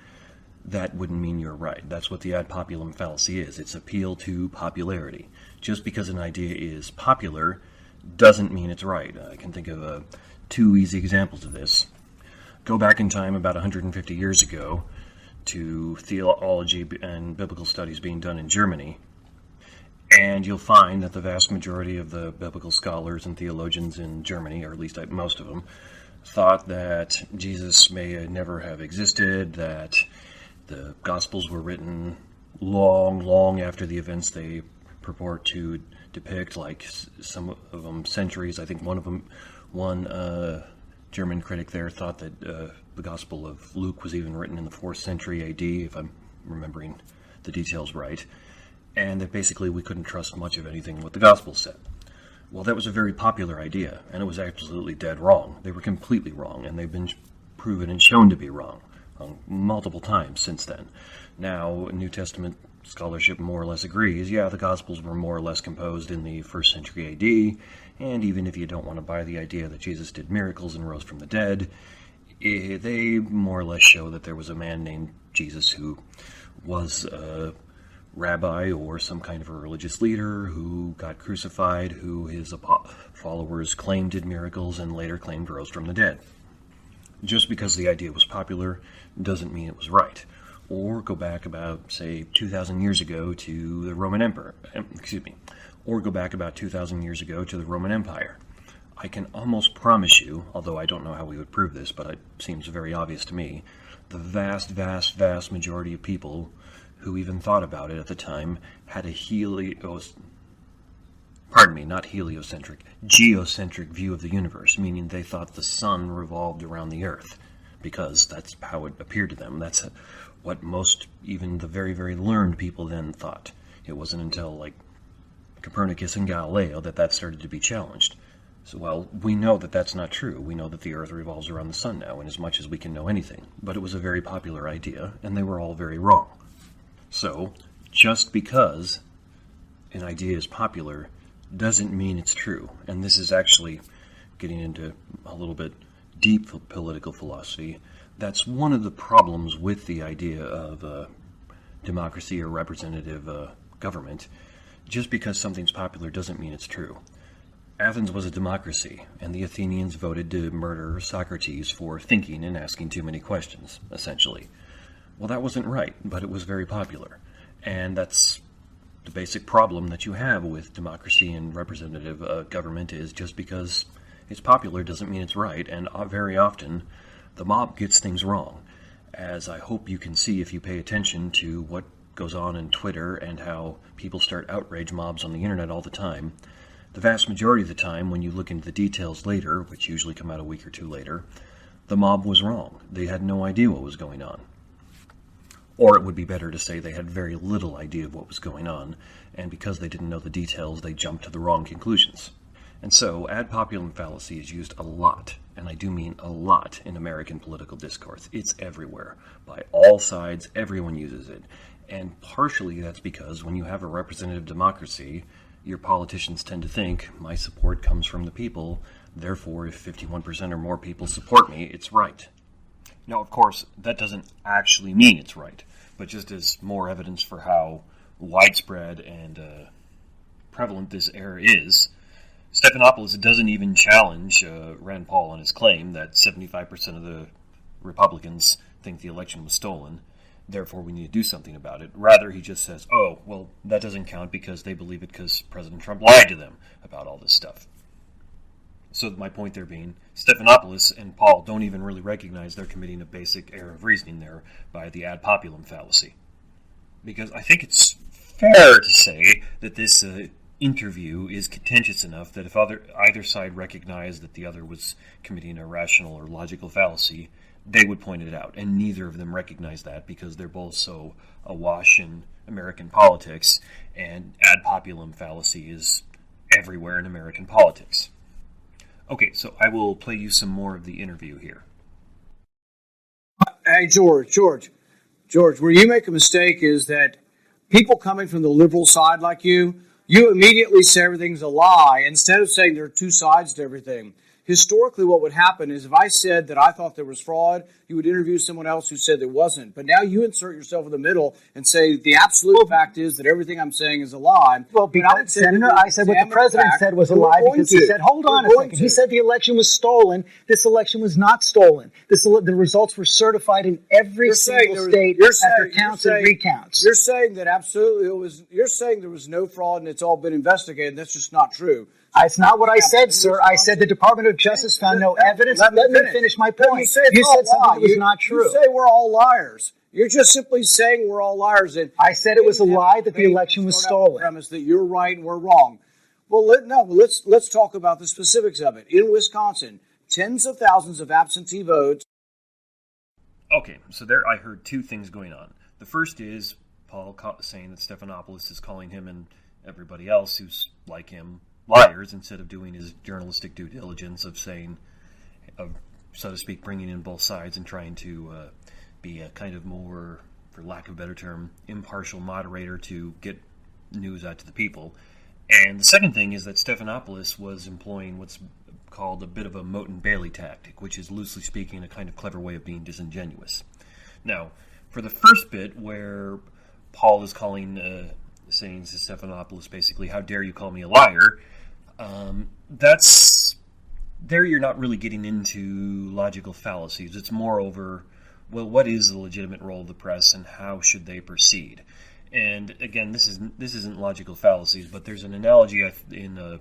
that wouldn't mean you're right. That's what the ad populum fallacy is. It's appeal to popularity. Just because an idea is popular doesn't mean it's right. I can think of two easy examples of this. Go back in time about 150 years ago to theology and biblical studies being done in Germany, and you'll find that the vast majority of the biblical scholars and theologians in Germany, or at least most of them, thought that Jesus may never have existed, that the Gospels were written long after the events they purport to depict, like some of them centuries. I think one German critic there thought that the Gospel of Luke was even written in the 4th century AD, if I'm remembering the details right, and that basically we couldn't trust much of anything what the Gospel said. Well, that was a very popular idea, and it was absolutely dead wrong. They were completely wrong, and they've been proven and shown to be wrong multiple times since then. Now, New Testament scholarship more or less agrees, the Gospels were more or less composed in the 1st century AD, and even if you don't want to buy the idea that Jesus did miracles and rose from the dead, they more or less show that there was a man named Jesus who was a rabbi or some kind of a religious leader who got crucified, who his followers claimed did miracles and later claimed rose from the dead. Just because the idea was popular doesn't mean it was right. Or go back about, say, 2,000 years ago to the Roman Empire. Or go back about 2,000 years ago to the Roman Empire. I can almost promise you, although I don't know how we would prove this, but it seems very obvious to me, the vast majority of people who even thought about it at the time had a geocentric view of the universe, meaning they thought the sun revolved around the earth, because that's how it appeared to them. That's what most, even the very, very learned people then thought. It wasn't until, like, Copernicus and Galileo that started to be challenged. So, well, we know that that's not true. We know that the earth revolves around the sun now, in as much as we can know anything. But it was a very popular idea, and they were all very wrong. So, just because an idea is popular doesn't mean it's true. And this is actually getting into a little bit deep political philosophy. That's one of the problems with the idea of democracy or representative government. Just because something's popular doesn't mean it's true. Athens was a democracy, and the Athenians voted to murder Socrates for thinking and asking too many questions, essentially. Well, that wasn't right, but it was very popular. And that's the basic problem that you have with democracy and representative government, is just because it's popular doesn't mean it's right, and very often the mob gets things wrong, as I hope you can see if you pay attention to what goes on in Twitter and how people start outrage mobs on the internet all the time. The vast majority of the time, when you look into the details later, which usually come out a week or two later, the mob was wrong. They had no idea what was going on. Or it would be better to say they had very little idea of what was going on, and because they didn't know the details, they jumped to the wrong conclusions. And so, ad populum fallacy is used a lot, and I do mean a lot, in American political discourse. It's everywhere. By all sides, everyone uses it. And partially that's because when you have a representative democracy, your politicians tend to think, my support comes from the people, therefore if 51% or more people support me, it's right. Now, of course, that doesn't actually mean it's right, but just as more evidence for how widespread and prevalent this error is, Stephanopoulos doesn't even challenge Rand Paul on his claim that 75% of the Republicans think the election was stolen, therefore we need to do something about it. Rather, he just says, oh, well, that doesn't count because they believe it because President Trump lied to them about all this stuff. So my point there being, Stephanopoulos and Paul don't even really recognize they're committing a basic error of reasoning there by the ad populum fallacy. Because I think it's fair to say that this interview is contentious enough that if either side recognized that the other was committing a rational or logical fallacy, they would point it out. And neither of them recognize that because they're both so awash in American politics, and ad populum fallacy is everywhere in American politics. Okay, so I will play you some more of the interview here. Hey, George, where you make a mistake is that people coming from the liberal side like you immediately say everything's a lie instead of saying there are two sides to everything. Historically, what would happen is if I said that I thought there was fraud, you would interview someone else who said there wasn't. But now you insert yourself in the middle and say the absolute fact is that everything I'm saying is a lie. Well, because, Senator, I said what the president said was a lie because he said, hold on a second. He said the election was stolen. This election was not stolen. The results were certified in every single state after counts and recounts. You're saying that absolutely you're saying there was no fraud and it's all been investigated. That's just not true. It's not what I said, sir. I said the Department of Justice found no evidence. Let me finish my point. You said something that was not true. You say we're all liars. You're just simply saying we're all liars. And I said it was a lie that the election was stolen. Premise that you're right and we're wrong. Well, let's talk about the specifics of it. In Wisconsin, tens of thousands of absentee votes. Okay, so there I heard two things going on. The first is Paul saying that Stephanopoulos is calling him and everybody else who's like him liars instead of doing his journalistic due diligence of saying, so to speak, bringing in both sides and trying to be a kind of more, for lack of a better term, impartial moderator to get news out to the people. And the second thing is that Stephanopoulos was employing what's called a bit of a mote and Bailey tactic, which is loosely speaking a kind of clever way of being disingenuous. Now, for the first bit where Paul is saying to Stephanopoulos basically, how dare you call me a liar, there you're not really getting into logical fallacies. It's more over, well, what is the legitimate role of the press and how should they proceed? And again, this isn't logical fallacies, but there's an analogy in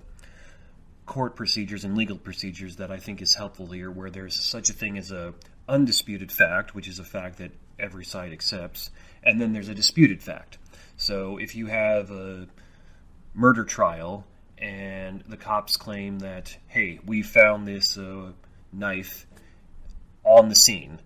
court procedures and legal procedures that I think is helpful here, where there's such a thing as a undisputed fact, which is a fact that every side accepts, and then there's a disputed fact. So if you have a murder trial and the cops claim that, hey, we found this knife on the scene,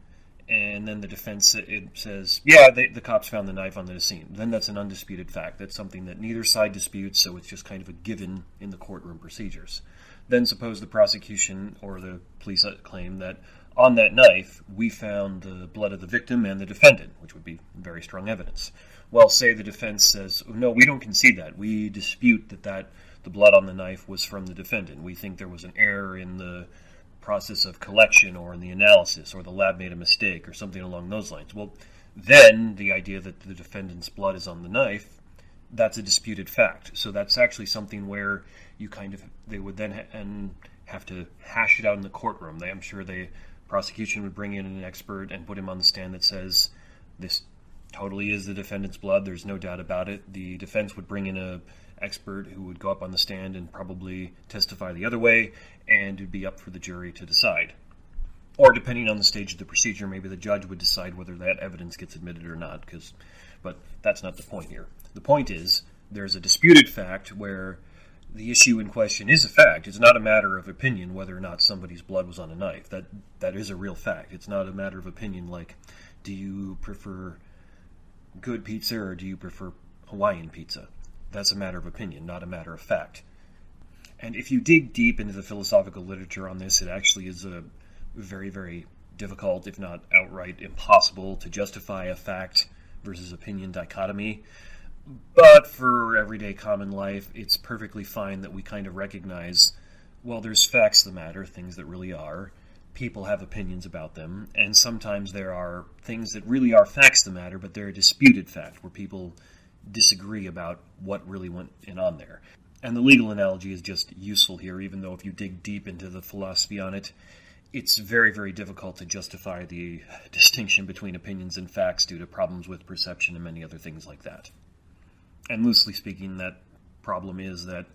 and then the defense says, yeah, the cops found the knife on the scene, then that's an undisputed fact. That's something that neither side disputes, so it's just kind of a given in the courtroom procedures. Then suppose the prosecution or the police claim that on that knife we found the blood of the victim and the defendant, which would be very strong evidence. Well, say the defense says, no, we don't concede that. We dispute that the blood on the knife was from the defendant. We think there was an error in the process of collection or in the analysis, or the lab made a mistake or something along those lines. Well, then the idea that the defendant's blood is on the knife, that's a disputed fact. So that's actually something where they would then have to hash it out in the courtroom. I'm sure the prosecution would bring in an expert and put him on the stand that says, this totally is the defendant's blood, there's no doubt about it. The defense would bring in an expert who would go up on the stand and probably testify the other way, and it would be up for the jury to decide. Or depending on the stage of the procedure, maybe the judge would decide whether that evidence gets admitted or not, but that's not the point here. The point is, there's a disputed fact where the issue in question is a fact. It's not a matter of opinion whether or not somebody's blood was on a knife. That is a real fact. It's not a matter of opinion like, do you prefer good pizza or do you prefer Hawaiian pizza? That's a matter of opinion, not a matter of fact. And if you dig deep into the philosophical literature on this, it actually is a very, very difficult, if not outright impossible, to justify a fact versus opinion dichotomy. But for everyday common life, it's perfectly fine that we kind of recognize, well, there's facts that matter, things that really are. People have opinions about them, and sometimes there are things that really are facts that matter, but they're a disputed fact, where people disagree about what really went on there. And the legal analogy is just useful here, even though if you dig deep into the philosophy on it, it's very, very difficult to justify the distinction between opinions and facts due to problems with perception and many other things like that. And loosely speaking, that problem is that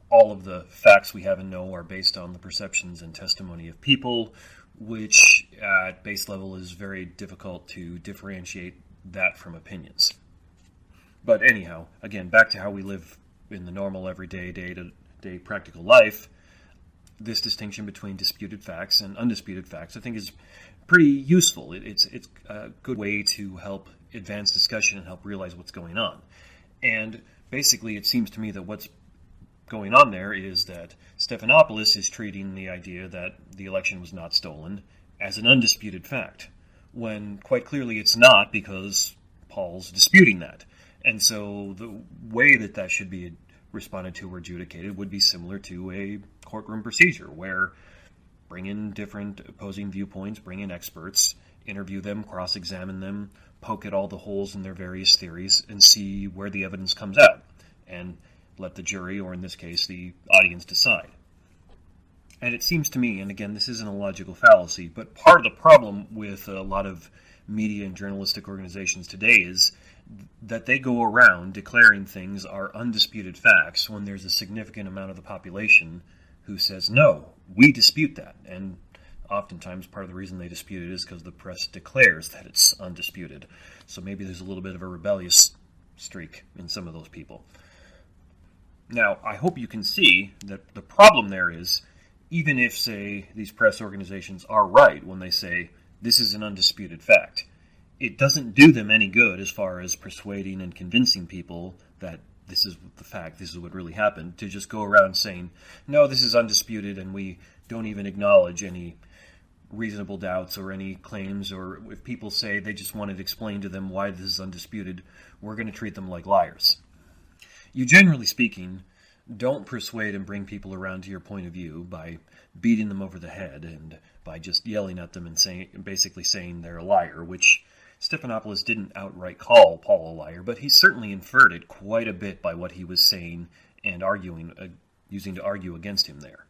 all of the facts we have and know are based on the perceptions and testimony of people, which at base level is very difficult to differentiate that from opinions. But anyhow, again, back to how we live in the normal, everyday, day-to-day practical life, this distinction between disputed facts and undisputed facts, I think, is pretty useful. It's a good way to help advance discussion and help realize what's going on. And basically, it seems to me that what's going on there is that Stephanopoulos is treating the idea that the election was not stolen as an undisputed fact, when quite clearly it's not, because Paul's disputing that. And so the way that should be responded to or adjudicated would be similar to a courtroom procedure, where bring in different opposing viewpoints, bring in experts, interview them, cross-examine them, poke at all the holes in their various theories, and see where the evidence comes out, and let the jury, or in this case, the audience, decide. And it seems to me, and again, this isn't a logical fallacy, but part of the problem with a lot of media and journalistic organizations today is that they go around declaring things are undisputed facts when there's a significant amount of the population who says, no, we dispute that. And oftentimes part of the reason they dispute it is because the press declares that it's undisputed. So maybe there's a little bit of a rebellious streak in some of those people. Now, I hope you can see that the problem there is, even if, say, these press organizations are right when they say this is an undisputed fact, it doesn't do them any good as far as persuading and convincing people that this is the fact, this is what really happened, to just go around saying, no, this is undisputed, and we don't even acknowledge any reasonable doubts or any claims, or if people say they just want it explained to them why this is undisputed, we're going to treat them like liars. You, generally speaking, don't persuade and bring people around to your point of view by beating them over the head and by just yelling at them and basically saying they're a liar, which Stephanopoulos didn't outright call Paul a liar, but he certainly inferred it quite a bit by what he was saying and using to argue against him there.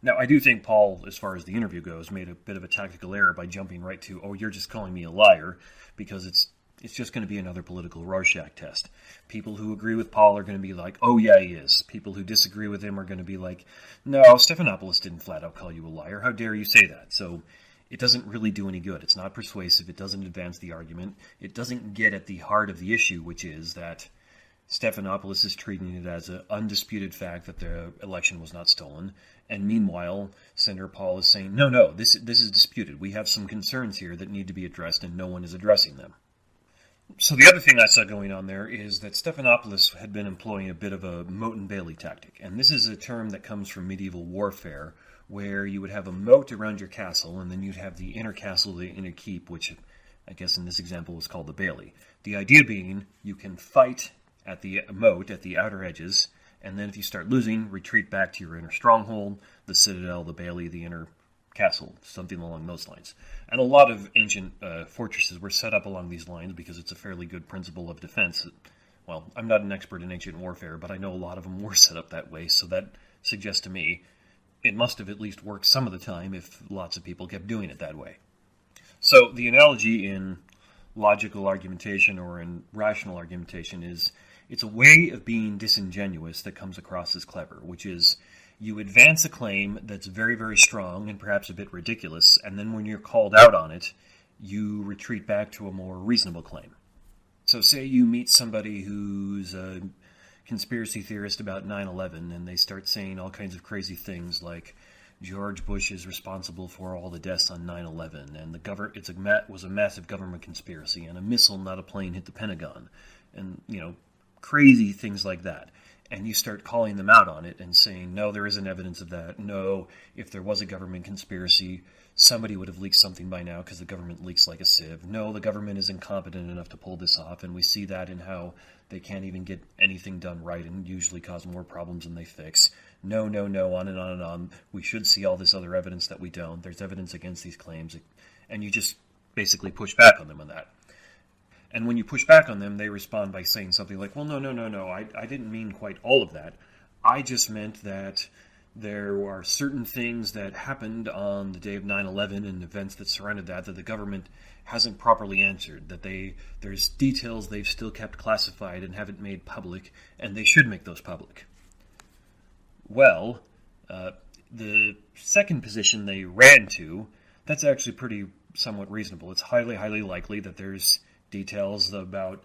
Now, I do think Paul, as far as the interview goes, made a bit of a tactical error by jumping right to, oh, you're just calling me a liar, because it's just going to be another political Rorschach test. People who agree with Paul are going to be like, oh yeah, he is. People who disagree with him are going to be like, no, Stephanopoulos didn't flat out call you a liar. How dare you say that? So it doesn't really do any good. It's not persuasive. It doesn't advance the argument. It doesn't get at the heart of the issue, which is that Stephanopoulos is treating it as an undisputed fact that the election was not stolen. And meanwhile, Senator Paul is saying, no, this is disputed. We have some concerns here that need to be addressed, and no one is addressing them. So the other thing I saw going on there is that Stephanopoulos had been employing a bit of a moat and bailey tactic. And this is a term that comes from medieval warfare, where you would have a moat around your castle, and then you'd have the inner castle, the inner keep, which I guess in this example was called the bailey. The idea being you can fight at the moat, at the outer edges, and then if you start losing, retreat back to your inner stronghold, the citadel, the bailey, the inner castle, something along those lines. And a lot of ancient fortresses were set up along these lines because it's a fairly good principle of defense. Well, I'm not an expert in ancient warfare, but I know a lot of them were set up that way, so that suggests to me it must have at least worked some of the time if lots of people kept doing it that way. So the analogy in logical argumentation or in rational argumentation is it's a way of being disingenuous that comes across as clever, which is you advance a claim that's very, very strong and perhaps a bit ridiculous, and then when you're called out on it, you retreat back to a more reasonable claim. So say you meet somebody who's a conspiracy theorist about 9/11, and they start saying all kinds of crazy things like George Bush is responsible for all the deaths on 9/11, and it was a massive government conspiracy, and a missile, not a plane, hit the Pentagon, and crazy things like that. And you start calling them out on it and saying, no, there isn't evidence of that. No, if there was a government conspiracy, somebody would have leaked something by now because the government leaks like a sieve. No, the government is incompetent enough to pull this off, and we see that in how they can't even get anything done right and usually cause more problems than they fix. No, no, no, on and on and on. We should see all this other evidence that we don't. There's evidence against these claims. And you just basically push back on them on that. And when you push back on them, they respond by saying something like, well, no, I didn't mean quite all of that. I just meant that there are certain things that happened on the day of 9/11 and events that surrounded that the government hasn't properly answered, that there's details they've still kept classified and haven't made public, and they should make those public. Well, the second position they ran to, that's actually pretty somewhat reasonable. It's highly, highly likely that there's details about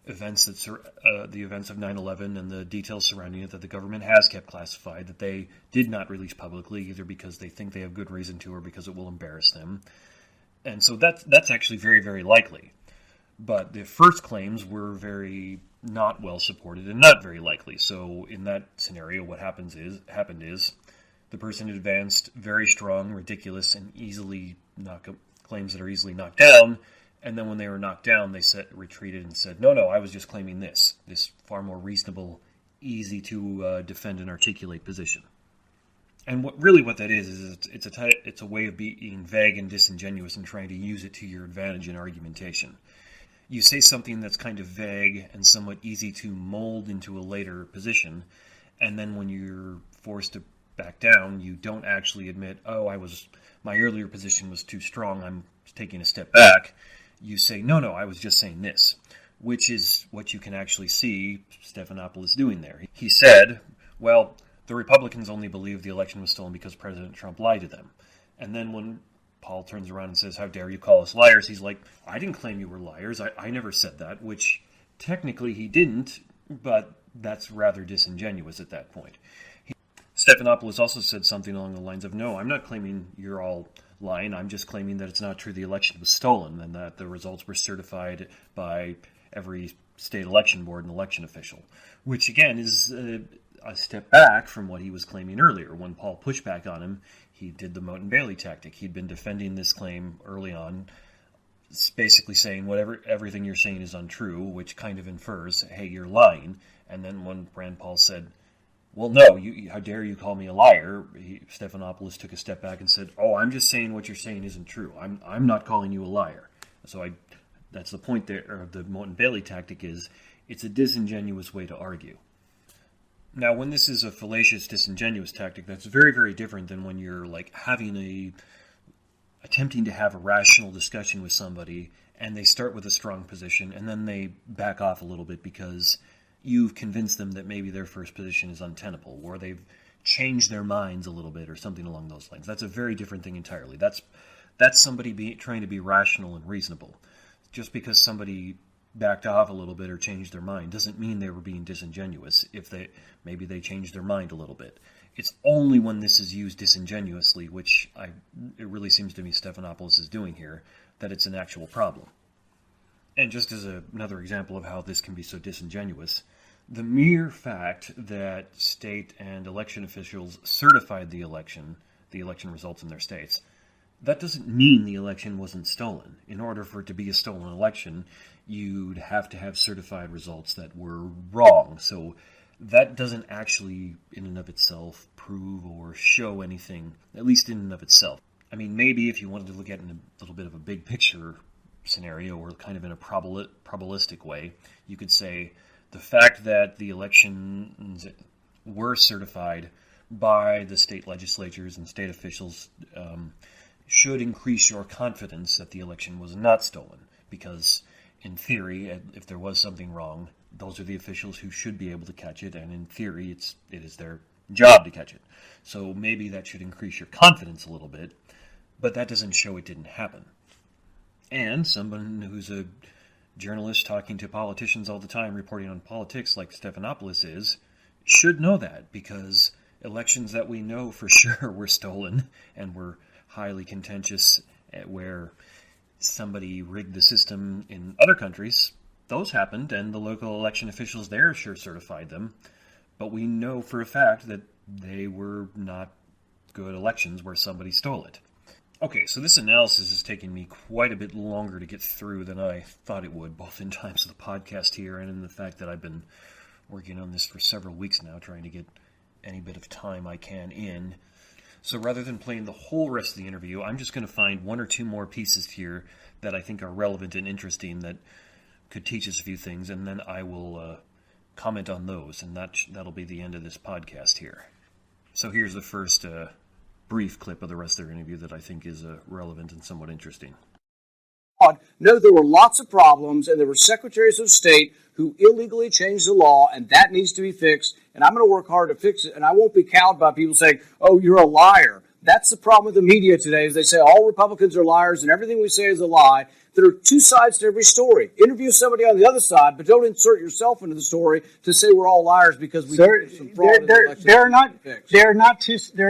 events the events of 9/11 and the details surrounding it that the government has kept classified that they did not release publicly, either because they think they have good reason to or because it will embarrass them. And so that's actually very, very likely. But the first claims were very not well supported and not very likely. So in that scenario, what happened is the person advanced very strong, ridiculous, and claims that are easily knocked down. And then when they were knocked down, they retreated and said, no, I was just claiming this far more reasonable, easy to defend and articulate position. And what that is it's a way of being vague and disingenuous and trying to use it to your advantage in argumentation. You say something that's kind of vague and somewhat easy to mold into a later position, and then when you're forced to back down, you don't actually admit, my earlier position was too strong, I'm taking a step back. You say, no, I was just saying this, which is what you can actually see Stephanopoulos doing there. He said, well, the Republicans only believe the election was stolen because President Trump lied to them. And then when Paul turns around and says, how dare you call us liars, he's like, I didn't claim you were liars. I never said that, which technically he didn't, but that's rather disingenuous at that point. Stephanopoulos also said something along the lines of, no, I'm not claiming you're all lying. I'm just claiming that it's not true the election was stolen and that the results were certified by every state election board and election official, which again is a step back from what he was claiming earlier. When Paul pushed back on him, he did the Mote and Bailey tactic. He'd been defending this claim early on, basically saying everything you're saying is untrue, which kind of infers, hey, you're lying. And then when Rand Paul said, well, no, how dare you call me a liar? Stephanopoulos took a step back and said, I'm just saying what you're saying isn't true. I'm not calling you a liar. So that's the point there, of the Mote and Bailey tactic is, it's a disingenuous way to argue. Now, when this is a fallacious, disingenuous tactic, that's very, very different than when you're like attempting to have a rational discussion with somebody, and they start with a strong position, and then they back off a little bit because you've convinced them that maybe their first position is untenable, or they've changed their minds a little bit, or something along those lines. That's a very different thing entirely. That's somebody trying to be rational and reasonable. Just because somebody backed off a little bit or changed their mind doesn't mean they were being disingenuous. Maybe they changed their mind a little bit. It's only when this is used disingenuously, which it really seems to me Stephanopoulos is doing here, that it's an actual problem. And just as another example of how this can be so disingenuous, the mere fact that state and election officials certified the election results in their states, that doesn't mean the election wasn't stolen. In order for it to be a stolen election, you'd have to have certified results that were wrong. So that doesn't actually, in and of itself, prove or show anything, at least in and of itself. I mean, maybe if you wanted to look at it in a little bit of a big picture scenario, or kind of in a probabilistic way, you could say the fact that the elections were certified by the state legislatures and state officials should increase your confidence that the election was not stolen, because in theory, if there was something wrong, those are the officials who should be able to catch it, and in theory, it is their job to catch it. So maybe that should increase your confidence a little bit, but that doesn't show it didn't happen. And someone who's a journalists talking to politicians all the time, reporting on politics like Stephanopoulos is, should know that, because elections that we know for sure were stolen and were highly contentious, where somebody rigged the system in other countries, those happened, and the local election officials there sure certified them. But we know for a fact that they were not good elections where somebody stole it. Okay, so this analysis is taking me quite a bit longer to get through than I thought it would, both in times of the podcast here and in the fact that I've been working on this for several weeks now, trying to get any bit of time I can in. So rather than playing the whole rest of the interview, I'm just going to find one or two more pieces here that I think are relevant and interesting that could teach us a few things, and then I will comment on those, and that'll be the end of this podcast here. So here's the first brief clip of the rest of their interview that I think is relevant and somewhat interesting. No, there were lots of problems, and there were secretaries of state who illegally changed the law, and that needs to be fixed, and I'm going to work hard to fix it, and I won't be cowed by people saying, oh, you're a liar. That's the problem with the media today, is they say all Republicans are liars and everything we say is a lie. There are two sides to every story. Interview somebody on the other side, but don't insert yourself into the story to say we're all liars because we did some fraud in the election. There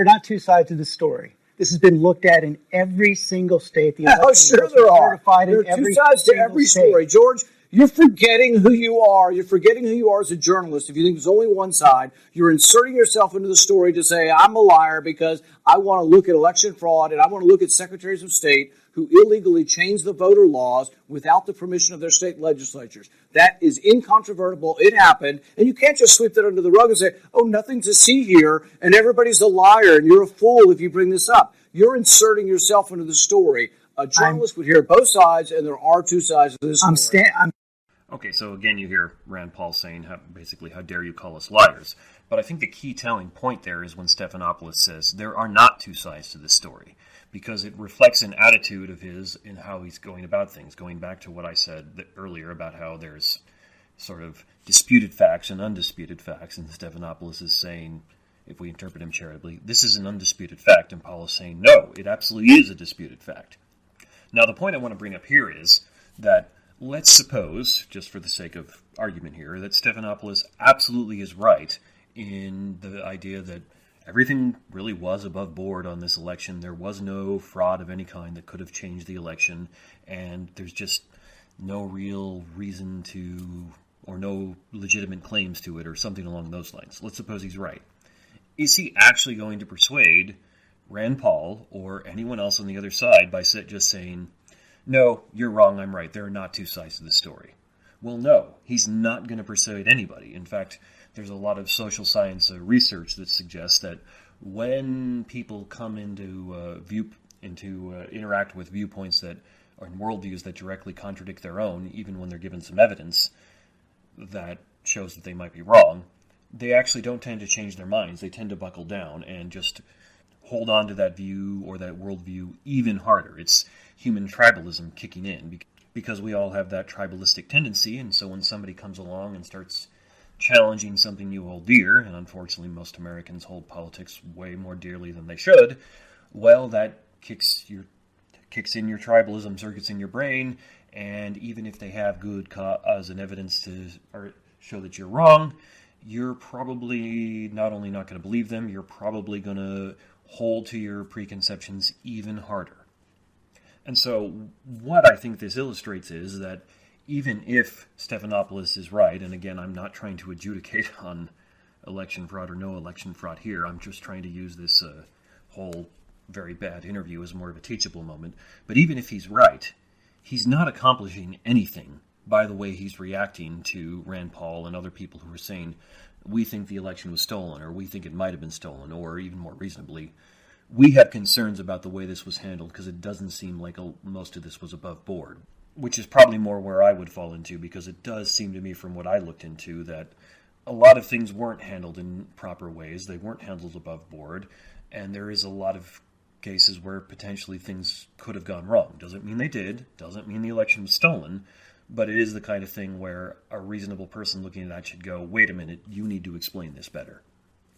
are not two sides to the story. This has been looked at in every single state. Oh, sure there are. There are two sides to every story. George, you're forgetting who you are. You're forgetting who you are as a journalist. If you think there's only one side, you're inserting yourself into the story to say, I'm a liar because I want to look at election fraud and I want to look at secretaries of state who illegally changed the voter laws without the permission of their state legislatures. That is incontrovertible. It happened. And you can't just sweep that under the rug and say, oh, nothing to see here, and everybody's a liar, and you're a fool if you bring this up. You're inserting yourself into the story. A journalist would hear both sides, and there are two sides to this story. Okay, so again, you hear Rand Paul saying, basically, how dare you call us liars? But I think the key telling point there is when Stephanopoulos says there are not two sides to this story, because it reflects an attitude of his in how he's going about things, going back to what I said earlier about how there's sort of disputed facts and undisputed facts, and Stephanopoulos is saying, if we interpret him charitably, this is an undisputed fact, and Paul is saying, no, it absolutely is a disputed fact. Now, the point I want to bring up here is that let's suppose, just for the sake of argument here, that Stephanopoulos absolutely is right in the idea that everything really was above board on this election. There was no fraud of any kind that could have changed the election, and there's just no real reason to, or no legitimate claims to it, or something along those lines. Let's suppose he's right. Is he actually going to persuade Rand Paul or anyone else on the other side by just saying, no, you're wrong, I'm right, there are not two sides to the story? Well, no, he's not going to persuade anybody. In fact, there's a lot of social science research that suggests that when people come into interact with viewpoints that are in worldviews that directly contradict their own, even when they're given some evidence that shows that they might be wrong, they actually don't tend to change their minds. They tend to buckle down and just hold on to that view or that worldview even harder. It's human tribalism kicking in, because we all have that tribalistic tendency, and so when somebody comes along and starts challenging something you hold dear, and unfortunately most Americans hold politics way more dearly than they should, well, that kicks in your tribalism circuits in your brain, and even if they have good cause and evidence to show that you're wrong, you're probably not only not going to believe them, you're probably going to hold to your preconceptions even harder. And so what I think this illustrates is that even if Stephanopoulos is right, and again, I'm not trying to adjudicate on election fraud or no election fraud here, I'm just trying to use this whole very bad interview as more of a teachable moment, but even if he's right, he's not accomplishing anything by the way he's reacting to Rand Paul and other people who are saying, we think the election was stolen, or we think it might have been stolen, or even more reasonably, we have concerns about the way this was handled because it doesn't seem like most of this was above board, which is probably more where I would fall into, because it does seem to me from what I looked into that a lot of things weren't handled in proper ways. They weren't handled above board, and there is a lot of cases where potentially things could have gone wrong. Doesn't mean they did, doesn't mean the election was stolen, but it is the kind of thing where a reasonable person looking at that should go, wait a minute, you need to explain this better.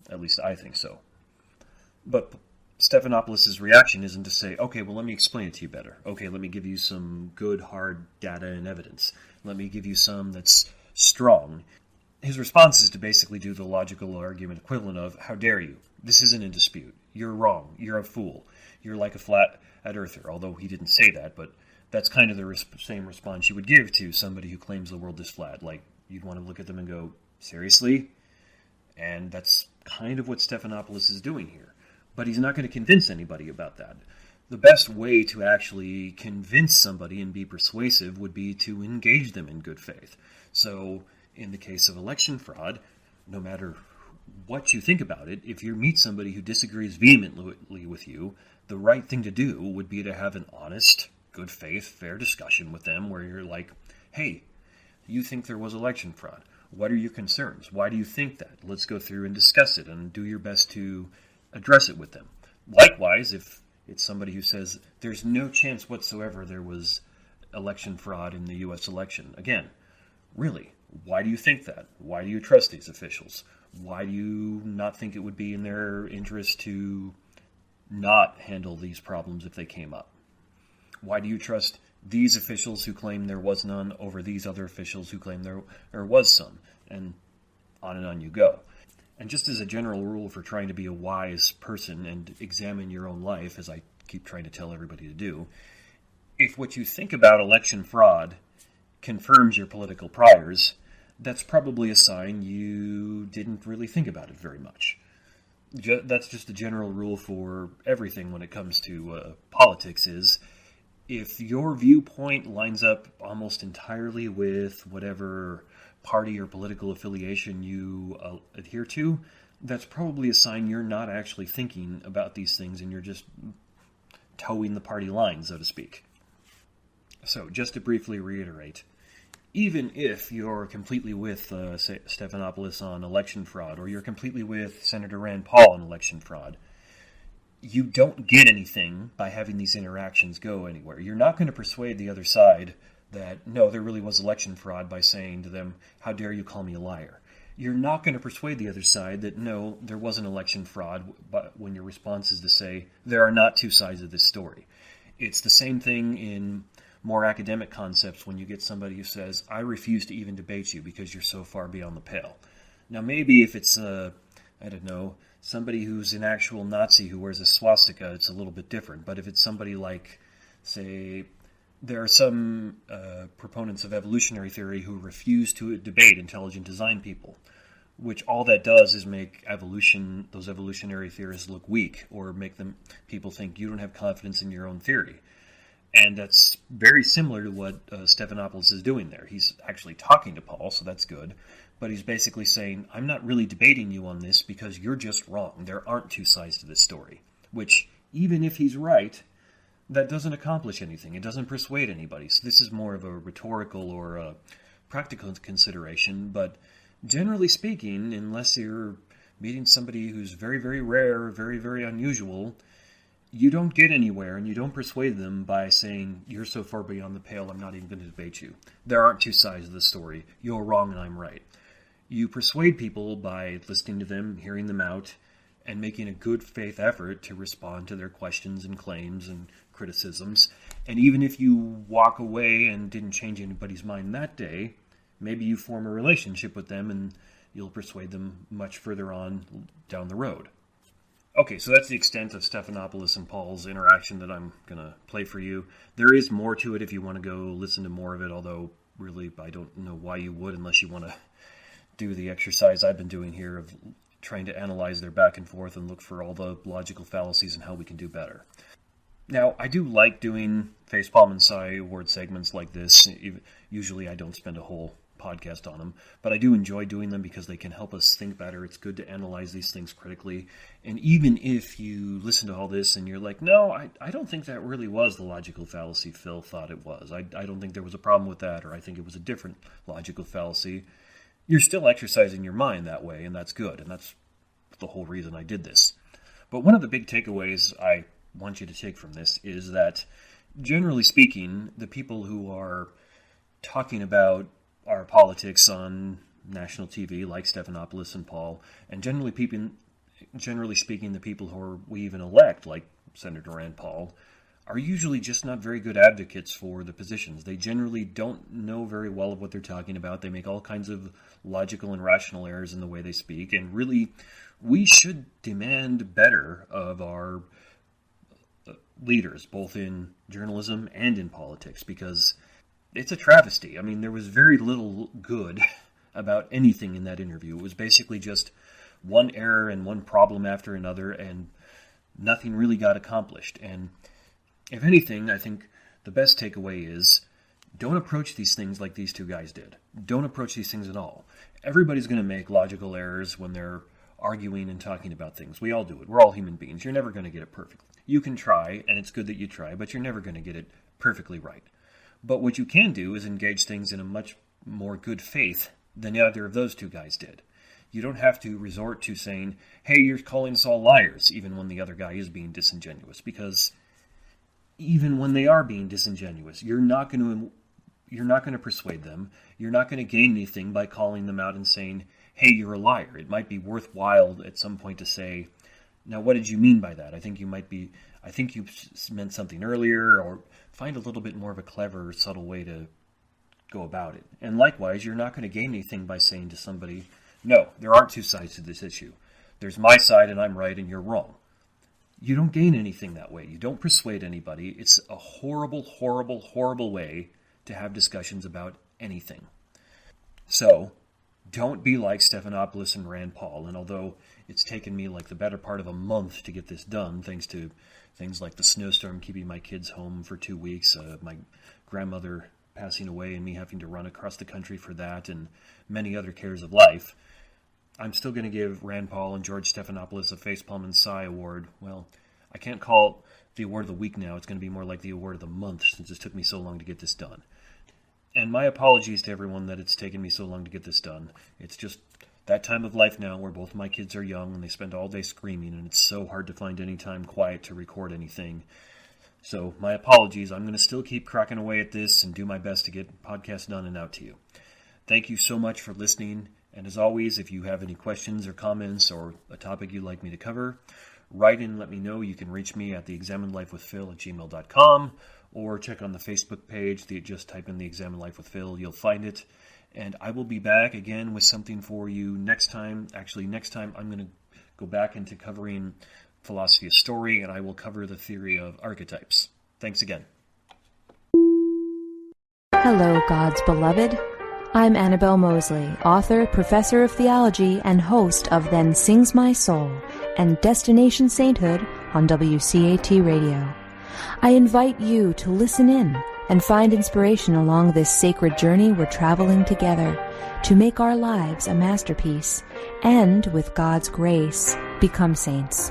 At least I think so. But Stephanopoulos' reaction isn't to say, okay, well, let me explain it to you better. Okay, let me give you some good, hard data and evidence. Let me give you some that's strong. His response is to basically do the logical argument equivalent of, how dare you? This isn't in dispute. You're wrong. You're a fool. You're like a flat earther, although he didn't say that, but that's kind of the same response you would give to somebody who claims the world is flat. Like, you'd want to look at them and go, seriously? And that's kind of what Stephanopoulos is doing here. But he's not going to convince anybody about that. The best way to actually convince somebody and be persuasive would be to engage them in good faith. So, in the case of election fraud, no matter what you think about it, if you meet somebody who disagrees vehemently with you, the right thing to do would be to have an honest, good faith, fair discussion with them where you're like, hey, you think there was election fraud. What are your concerns? Why do you think that? Let's go through and discuss it and do your best to address it with them. Likewise, if it's somebody who says there's no chance whatsoever there was election fraud in the U.S. election, again, really, why do you think that? Why do you trust these officials? Why do you not think it would be in their interest to not handle these problems if they came up? Why do you trust these officials who claim there was none over these other officials who claim there was some? And on you go. And just as a general rule for trying to be a wise person and examine your own life, as I keep trying to tell everybody to do, if what you think about election fraud confirms your political priors, that's probably a sign you didn't really think about it very much. That's just a general rule for everything when it comes to politics is, if your viewpoint lines up almost entirely with whatever party or political affiliation you adhere to, that's probably a sign you're not actually thinking about these things and you're just towing the party line, so to speak. So, just to briefly reiterate, even if you're completely with Stephanopoulos on election fraud, or you're completely with Senator Rand Paul on election fraud, you don't get anything by having these interactions go anywhere. You're not going to persuade the other side that, no, there really was election fraud by saying to them, how dare you call me a liar? You're not going to persuade the other side that, no, there wasn't election fraud, but when your response is to say, there are not two sides of this story. It's the same thing in more academic concepts when you get somebody who says, I refuse to even debate you because you're so far beyond the pale. Now, maybe if it's, somebody who's an actual Nazi who wears a swastika, it's a little bit different. But if it's somebody like, say, there are some proponents of evolutionary theory who refuse to debate intelligent design people, which all that does is make those evolutionary theorists look weak, or make people think you don't have confidence in your own theory. And that's very similar to what Stephanopoulos is doing there. He's actually talking to Paul, so that's good. But he's basically saying, I'm not really debating you on this because you're just wrong. There aren't two sides to this story. Which, even if he's right, that doesn't accomplish anything. It doesn't persuade anybody. So this is more of a rhetorical or a practical consideration. But generally speaking, unless you're meeting somebody who's very, very rare, very, very unusual, you don't get anywhere and you don't persuade them by saying, you're so far beyond the pale, I'm not even going to debate you. There aren't two sides of the story. You're wrong and I'm right. You persuade people by listening to them, hearing them out, and making a good faith effort to respond to their questions and claims and criticisms. And even if you walk away and didn't change anybody's mind that day, maybe you form a relationship with them and you'll persuade them much further on down the road. Okay, so that's the extent of Stephanopoulos and Paul's interaction that I'm going to play for you. There is more to it if you want to go listen to more of it, although really I don't know why you would unless you want to do the exercise I've been doing here of trying to analyze their back and forth and look for all the logical fallacies and how we can do better. Now, I do like doing facepalm and sigh word segments like this. Usually I don't spend a whole podcast on them, but I do enjoy doing them because they can help us think better. It's good to analyze these things critically. And even if you listen to all this and you're like, no, I don't think that really was the logical fallacy Phil thought it was. I don't think there was a problem with that, or I think it was a different logical fallacy. You're still exercising your mind that way, and that's good, and that's the whole reason I did this. But one of the big takeaways I want you to take from this is that, generally speaking, the people who are talking about our politics on national TV, like Stephanopoulos and Paul, and generally generally speaking, the people who we even elect, like Senator Rand Paul, are usually just not very good advocates for the positions. They generally don't know very well of what they're talking about. They make all kinds of logical and rational errors in the way they speak. And really, we should demand better of our leaders, both in journalism and in politics, because it's a travesty. I mean, there was very little good about anything in that interview. It was basically just one error and one problem after another, and nothing really got accomplished. And if anything, I think the best takeaway is don't approach these things like these two guys did. Don't approach these things at all. Everybody's going to make logical errors when they're arguing and talking about things. We all do it. We're all human beings. You're never going to get it perfectly. You can try, and it's good that you try, but you're never going to get it perfectly right. But what you can do is engage things in a much more good faith than either of those two guys did. You don't have to resort to saying, hey, you're calling us all liars, even when the other guy is being disingenuous, because even when they are being disingenuous, you're not going to persuade them. You're not going to gain anything by calling them out and saying, hey, you're a liar. It might be worthwhile at some point to say, now, what did you mean by that? I think you meant something earlier, or find a little bit more of a clever, subtle way to go about it. And likewise, you're not going to gain anything by saying to somebody, no, there aren't two sides to this issue. There's my side and I'm right and you're wrong. You don't gain anything that way. You don't persuade anybody. It's a horrible, horrible, horrible way to have discussions about anything. So, don't be like Stephanopoulos and Rand Paul. And although it's taken me like the better part of a month to get this done, thanks to things like the snowstorm keeping my kids home for 2 weeks, my grandmother passing away and me having to run across the country for that, and many other cares of life, I'm still going to give Rand Paul and George Stephanopoulos a Facepalm and Sigh Award. Well, I can't call it the Award of the Week now. It's going to be more like the Award of the Month, since it took me so long to get this done. And my apologies to everyone that it's taken me so long to get this done. It's just that time of life now where both my kids are young and they spend all day screaming, and it's so hard to find any time quiet to record anything. So my apologies. I'm going to still keep cracking away at this and do my best to get podcasts done and out to you. Thank you so much for listening. And as always, if you have any questions or comments or a topic you'd like me to cover, write in and let me know. You can reach me at theexaminedlifewithphil@gmail.com, or check on the Facebook page. Just type in The Examined Life with Phil. You'll find it. And I will be back again with something for you next time. Actually, next time I'm going to go back into covering philosophy of story, and I will cover the theory of archetypes. Thanks again. Hello, God's beloved. I'm Annabelle Mosley, author, professor of theology, and host of Then Sings My Soul and Destination Sainthood on WCAT Radio. I invite you to listen in and find inspiration along this sacred journey we're traveling together to make our lives a masterpiece and, with God's grace, become saints.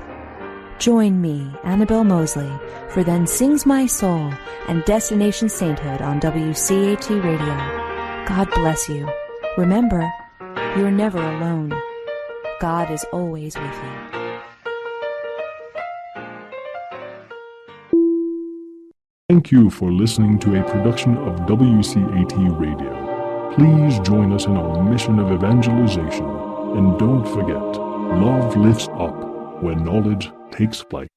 Join me, Annabelle Mosley, for Then Sings My Soul and Destination Sainthood on WCAT Radio. God bless you. Remember, you're never alone. God is always with you. Thank you for listening to a production of WCAT Radio. Please join us in our mission of evangelization. And don't forget, love lifts up when knowledge takes flight.